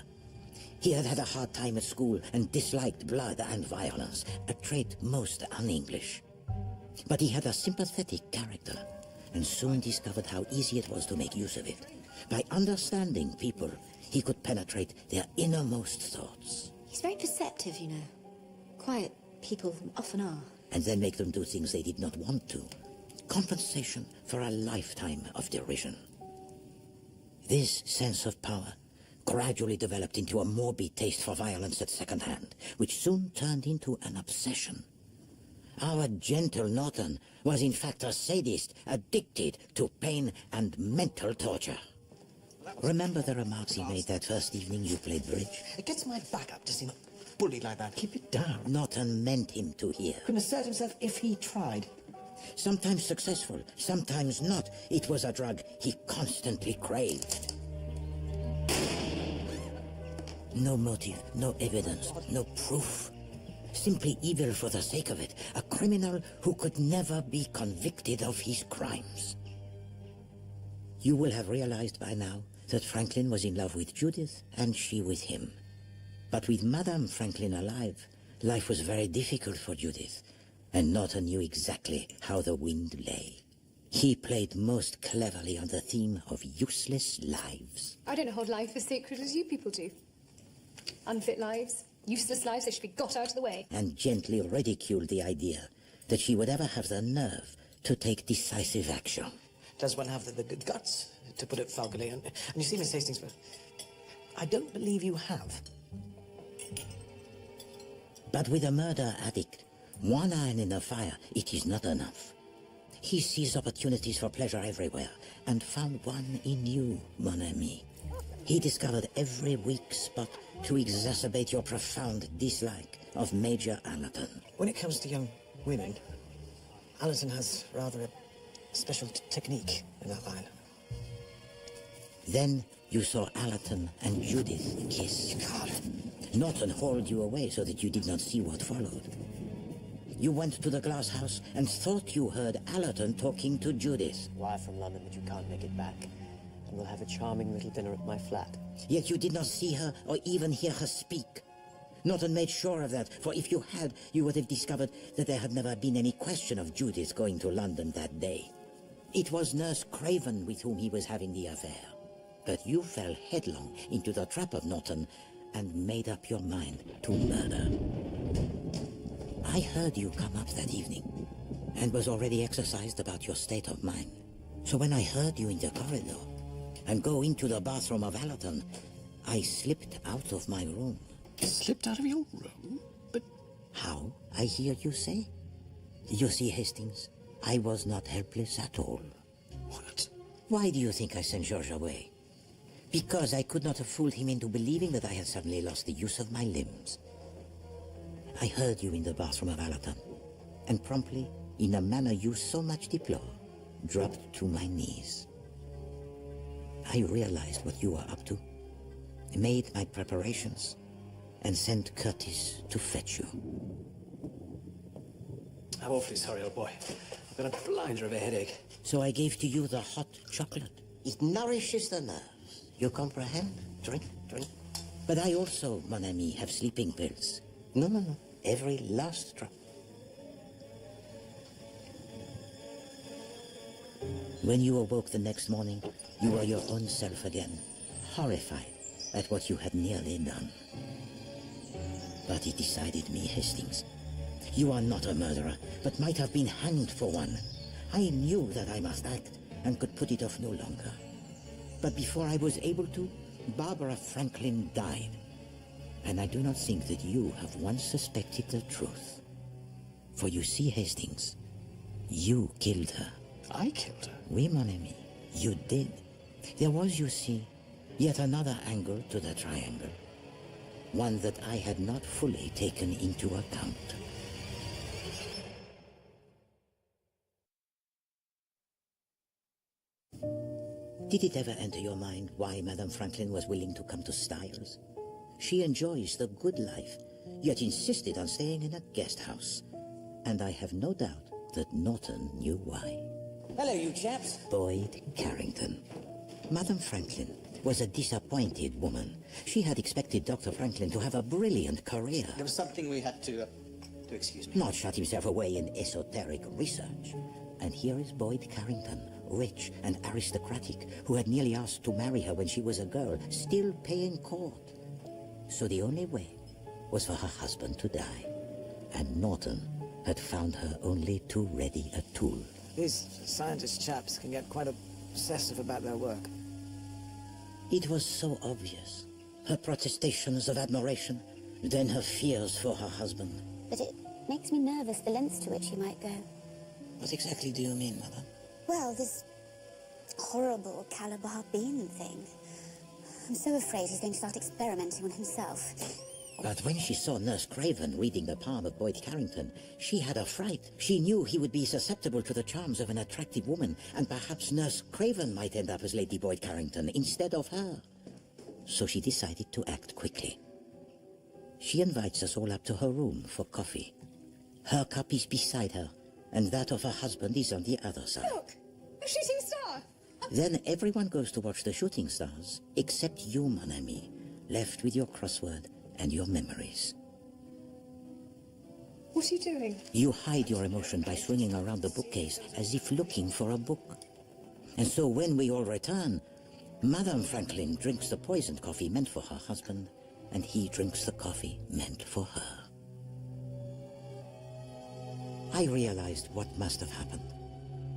He had had a hard time at school and disliked blood and violence, a trait most un-English. But he had a sympathetic character, and soon discovered how easy it was to make use of it. By understanding people, he could penetrate their innermost thoughts. He's very perceptive, you know. Quiet people often are. And then make them do things they did not want to. Compensation for a lifetime of derision. This sense of power gradually developed into a morbid taste for violence at second hand, which soon turned into an obsession. Our gentle Norton was in fact a sadist, addicted to pain and mental torture. Remember the remarks he made that first evening you played bridge? It gets my back up to see him bullied like that. Keep it down. Norton meant him to hear. Couldn't assert himself if he tried. Sometimes successful, sometimes not. It was a drug he constantly craved. No motive, no evidence, no proof. Simply evil for the sake of it. A criminal who could never be convicted of his crimes. You will have realized by now that Franklin was in love with Judith and she with him. But with Madame Franklin alive, life was very difficult for Judith, and Norton knew exactly how the wind lay. He played most cleverly on the theme of useless lives. I don't hold life as sacred as you people do. Unfit lives, useless lives, they should be got out of the way. And gently ridiculed the idea that she would ever have the nerve to take decisive action. Does one have the guts, to put it vulgarly? And you see, Miss Hastings, I don't believe you have. But with a murder addict, one iron in the fire, it is not enough. He sees opportunities for pleasure everywhere, and found one in you, mon ami. He discovered every weak spot to exacerbate your profound dislike of Major Allerton. When it comes to young women, Allerton has rather a special technique in that line. Then you saw Allerton and Judith kiss. God. Norton hauled you away so that you did not see what followed. You went to the glass house and thought you heard Allerton talking to Judith. Wire from London that you can't make it back. And we'll have a charming little dinner at my flat. Yet you did not see her or even hear her speak. Norton made sure of that, for if you had, you would have discovered that there had never been any question of Judith going to London that day. It was Nurse Craven with whom he was having the affair. But you fell headlong into the trap of Norton and made up your mind to murder. I heard you come up that evening and was already exercised about your state of mind. So when I heard you in the corridor and go into the bathroom of Allerton, I slipped out of my room. Slipped out of your room? But how, I hear you say? You see, Hastings, I was not helpless at all. What? Why do you think I sent George away? Because I could not have fooled him into believing that I had suddenly lost the use of my limbs. I heard you in the bathroom of Allerton, and promptly, in a manner you so much deplore, dropped to my knees. I realized what you were up to, made my preparations, and sent Curtis to fetch you. I'm awfully sorry, old boy. I've got a blinder of a headache. So I gave to you the hot chocolate. It nourishes the nerves. You comprehend? Drink, drink. But I also, mon ami, have sleeping pills. No. Every last drop. When you awoke the next morning, you were your own self again, horrified at what you had nearly done. But it decided me, Hastings. You are not a murderer, but might have been hanged for one. I knew that I must act, and could put it off no longer. But before I was able to, Barbara Franklin died. And I do not think that you have once suspected the truth. For you see, Hastings, you killed her. I killed her? Oui, mon ami, you did. There was, you see, yet another angle to the triangle. One that I had not fully taken into account. Did it ever enter your mind why Madame Franklin was willing to come to Styles? She enjoys the good life, yet insisted on staying in a guest house. And I have no doubt that Norton knew why. Hello, you chaps. Boyd Carrington. Madame Franklin was a disappointed woman. She had expected Dr. Franklin to have a brilliant career. There was something we had to excuse me. Not shut himself away in esoteric research. And here is Boyd Carrington, rich and aristocratic, who had nearly asked to marry her when she was a girl, still paying court. So the only way was for her husband to die. And Norton had found her only too ready a tool. These scientist chaps can get quite obsessive about their work. It was so obvious. Her protestations of admiration, then her fears for her husband. But it makes me nervous, the lengths to which he might go. What exactly do you mean, Mother? Well, this horrible Calabar bean thing. I'm so afraid he's going to start experimenting on himself. But when she saw Nurse Craven reading the palm of Boyd Carrington, she had a fright. She knew he would be susceptible to the charms of an attractive woman, and perhaps Nurse Craven might end up as Lady Boyd Carrington instead of her. So she decided to act quickly. She invites us all up to her room for coffee. Her cup is beside her, and that of her husband is on the other side. Look! A shooting star! Then everyone goes to watch the shooting stars, except you, mon ami, left with your crossword and your memories. What are you doing? You hide your emotion by swinging around the bookcase as if looking for a book. And so when we all return, Madame Franklin drinks the poisoned coffee meant for her husband, and he drinks the coffee meant for her. I realized what must have happened.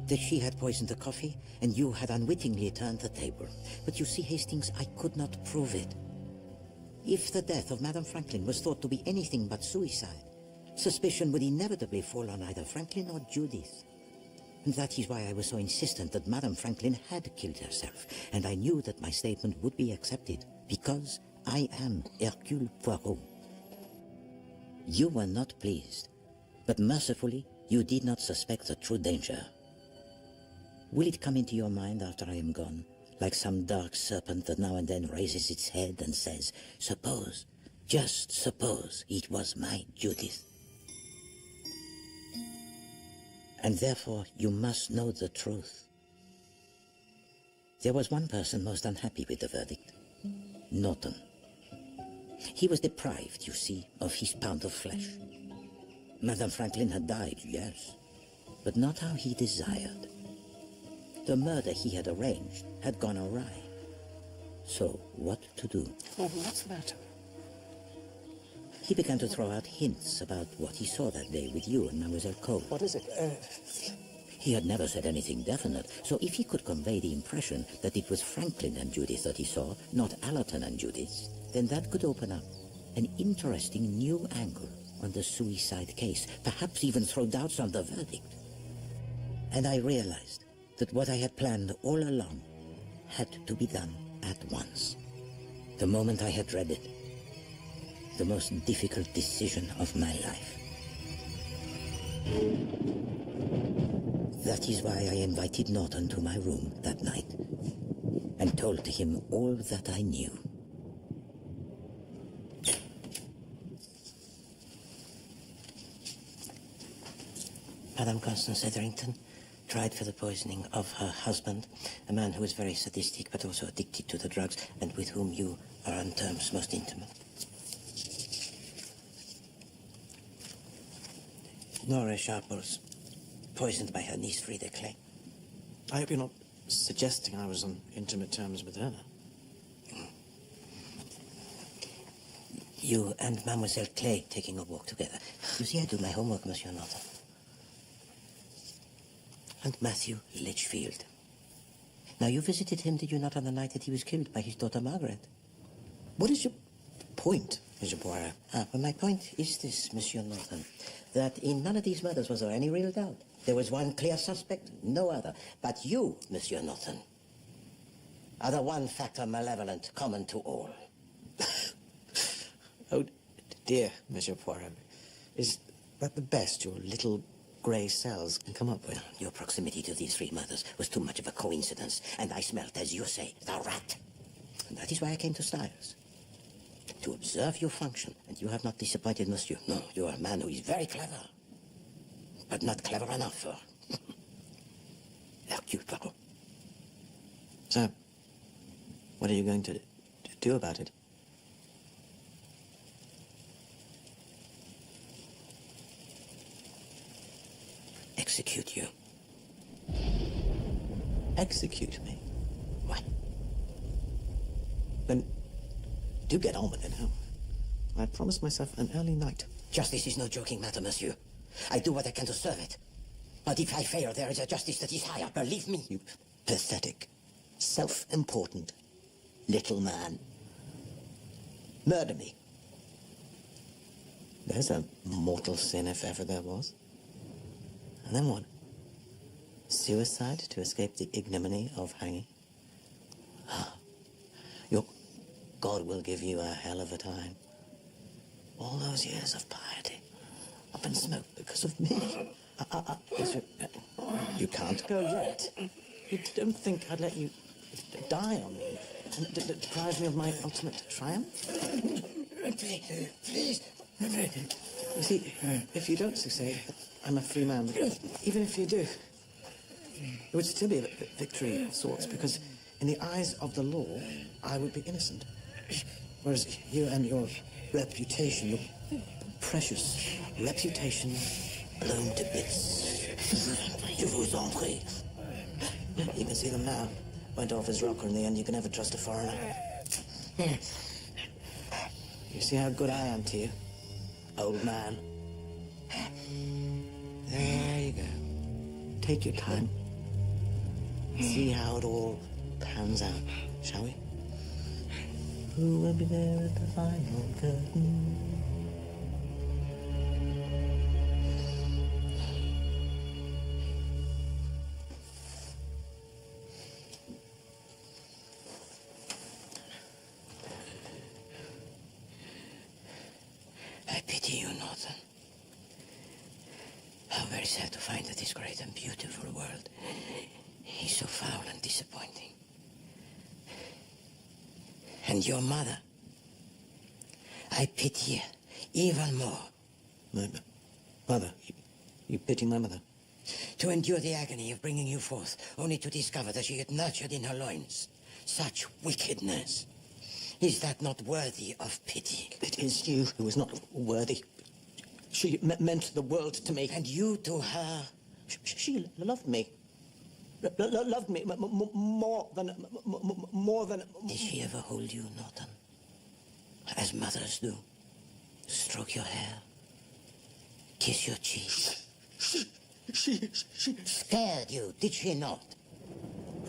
That she had poisoned the coffee, and you had unwittingly turned the table. But you see, Hastings, I could not prove it. If the death of Madame Franklin was thought to be anything but suicide, suspicion would inevitably fall on either Franklin or Judith. And that is why I was so insistent that Madame Franklin had killed herself, and I knew that my statement would be accepted, because I am Hercule Poirot. You were not pleased, but mercifully, you did not suspect the true danger. Will it come into your mind after I am gone, like some dark serpent that now and then raises its head and says, suppose, just suppose, it was my Judith? And therefore, you must know the truth. There was one person most unhappy with the verdict. Norton. He was deprived, you see, of his pound of flesh. Madame Franklin had died, yes, but not how he desired. The murder he had arranged had gone awry. So, what to do? Oh, what's the matter? He began to throw out hints about what he saw that day with you and Mademoiselle Cole. What is it? He had never said anything definite, so if he could convey the impression that it was Franklin and Judith that he saw, not Allerton and Judith, then that could open up an interesting new angle on the suicide case, perhaps even throw doubts on the verdict. And I realized that what I had planned all along had to be done at once. The moment I had dreaded, the most difficult decision of my life. That is why I invited Norton to my room that night and told him all that I knew. Madame Constance Etherington tried for the poisoning of her husband, a man who was very sadistic but also addicted to the drugs and with whom you are on terms most intimate. Nora Sharples, poisoned by her niece Frida Clay. I hope you're not suggesting I was on intimate terms with her. You and Mademoiselle Clay taking a walk together. You see, I do my homework, Monsieur Norton. And Matthew Litchfield. Now, you visited him, did you not, on the night that he was killed by his daughter Margaret? What is your point, Monsieur Poirot? Well, my point is this, Monsieur Norton, that in none of these murders was there any real doubt. There was one clear suspect, no other. But you, Monsieur Norton, are the one factor malevolent common to all. Oh, dear, Monsieur Poirot. Is that the best your little grey cells can come up with? Your proximity to these three murders was too much of a coincidence, and I smelt, as you say, the rat. And that is why I came to Styles. To observe your function, and you have not disappointed, monsieur. No, you are a man who is very clever, but not clever enough for Hercule Poirot. So, what are you going to do about it? Execute you. Execute me? Why? Then do get on with it now. I promised myself an early night. Justice is no joking matter, monsieur. I do what I can to serve it. But if I fail, there is a justice that is higher, believe me. You pathetic, self-important little man. Murder me. There's a mortal sin if ever there was. And then what? Suicide to escape the ignominy of hanging? Your God will give you a hell of a time. All those years of piety up in smoke because of me. You can't go yet. You don't think I'd let you die on me and deprive me of my ultimate triumph? Please. You see, if you don't succeed, I'm a free man. Even if you do, it would still be a victory of sorts, because in the eyes of the law, I would be innocent. Whereas you and your reputation, your precious reputation, Blown to bits. Je vous en prie. You can see them now. Went off his rocker in the end. You can never trust a foreigner. You see how good I am to you, old man? There you go. Take your time. See how it all pans out, shall we? Who will be there at the final curtain? I pity you, Norton. How very sad to find that this great and beautiful world is so foul and disappointing. And your mother, I pity even more. My mother? You pity my mother? To endure the agony of bringing you forth, only to discover that she had nurtured in her loins such wickedness. Is that not worthy of pity? It is you who is not worthy. She meant the world to me. And you to her? She loved me. Loved me more than... Did she ever hold you, Norton? As mothers do? Stroke your hair? Kiss your cheek? She... Scared you, did she not?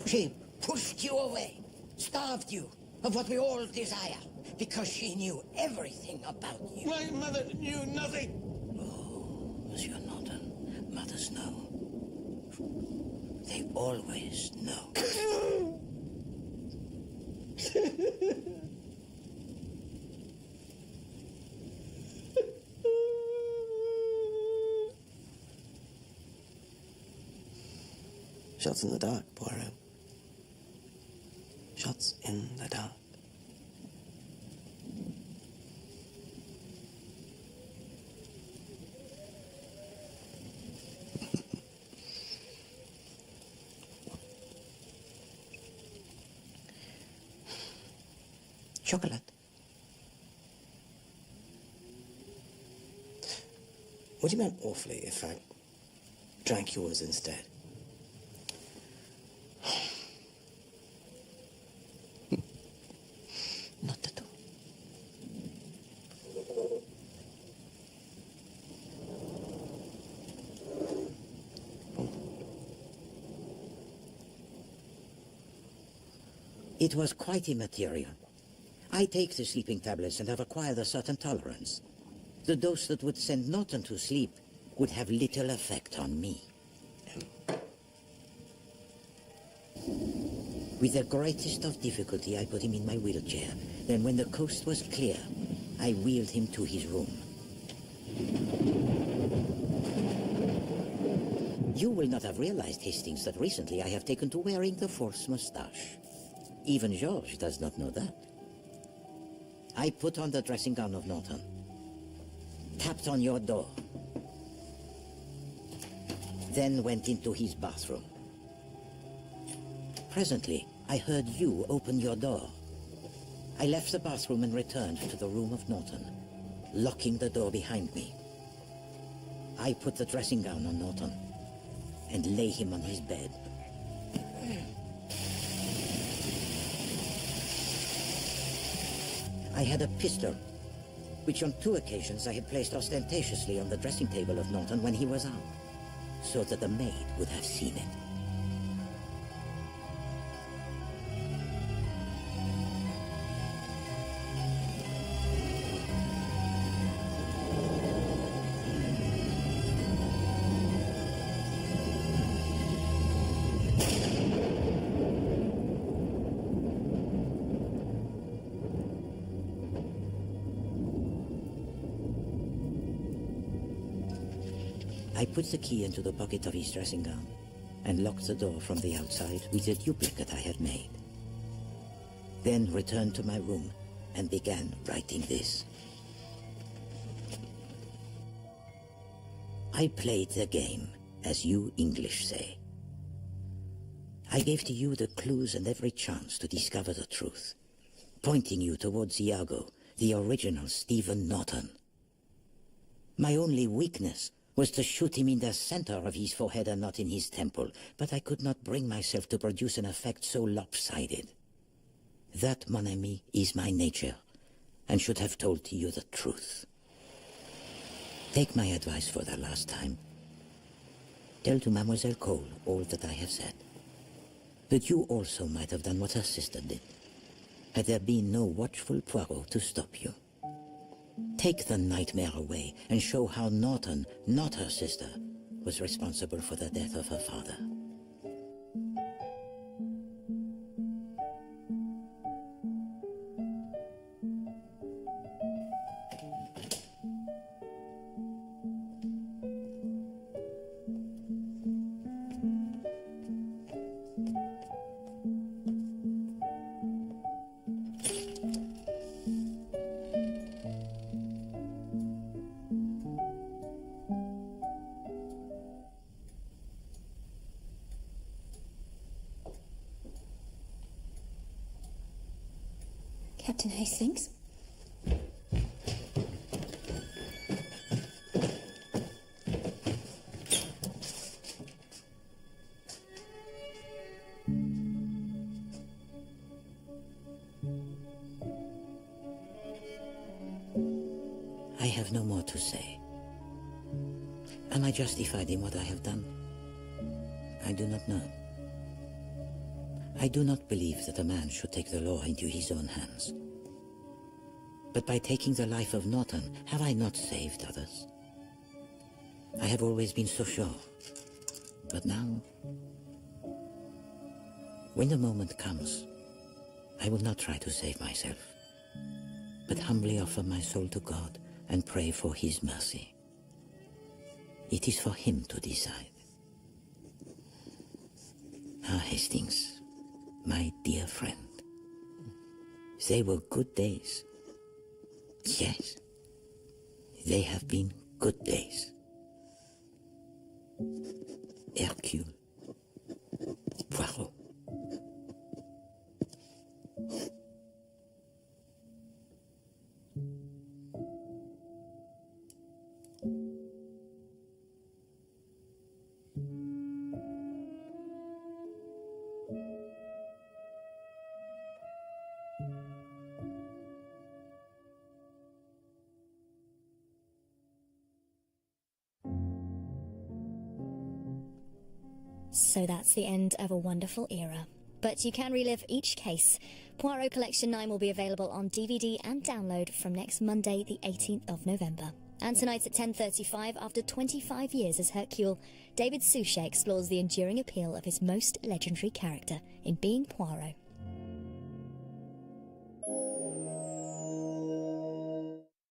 She pushed you away, starved you of what we all desire, because she knew everything about you. My mother knew nothing. Oh, Monsieur Norton, mothers know. They always know. Shots in the dark, Poirot. Shots in the dark. Chocolate. Would you mind awfully if I drank yours instead? Not at all. It was quite immaterial. I take the sleeping tablets and have acquired a certain tolerance. The dose that would send Norton to sleep would have little effect on me. With the greatest of difficulty, I put him in my wheelchair. Then when the coast was clear, I wheeled him to his room. You will not have realized, Hastings, that recently I have taken to wearing the false moustache. Even Georges does not know that. I put on the dressing gown of Norton, tapped on your door, then went into his bathroom. Presently, I heard you open your door. I left the bathroom and returned to the room of Norton, locking the door behind me. I put the dressing gown on Norton and lay him on his bed. I had a pistol, which on 2 occasions I had placed ostentatiously on the dressing table of Norton when he was out, so that the maid would have seen it. I put the key into the pocket of his dressing gown and locked the door from the outside with the duplicate I had made. Then returned to my room and began writing this. I played the game, as you English say. I gave to you the clues and every chance to discover the truth, pointing you towards Iago, the original Stephen Norton. My only weakness was to shoot him in the center of his forehead and not in his temple, but I could not bring myself to produce an effect so lopsided. That, mon ami, is my nature, and should have told to you the truth. Take my advice for the last time. Tell to Mademoiselle Cole all that I have said. But you also might have done what her sister did. had there been no watchful Poirot to stop you. Take the nightmare away and show how Norton, not her sister, was responsible for the death of her father. Captain Hastings? I have no more to say. Am I justified in what I have done? I do not know. I do not believe that a man should take the law into his own hands. But by taking the life of Norton, have I not saved others? I have always been so sure. But now, when the moment comes, I will not try to save myself, but humbly offer my soul to God and pray for his mercy. It is for him to decide. Ah, Hastings, my dear friend, they were good days. Yes, they have been good days. Hercule Poirot. So that's the end of a wonderful era. But you can relive each case. Poirot Collection 9 will be available on DVD and download from next Monday, the 18th of November. And tonight at 10:35, after 25 years as Hercule, David Suchet explores the enduring appeal of his most legendary character in Being Poirot.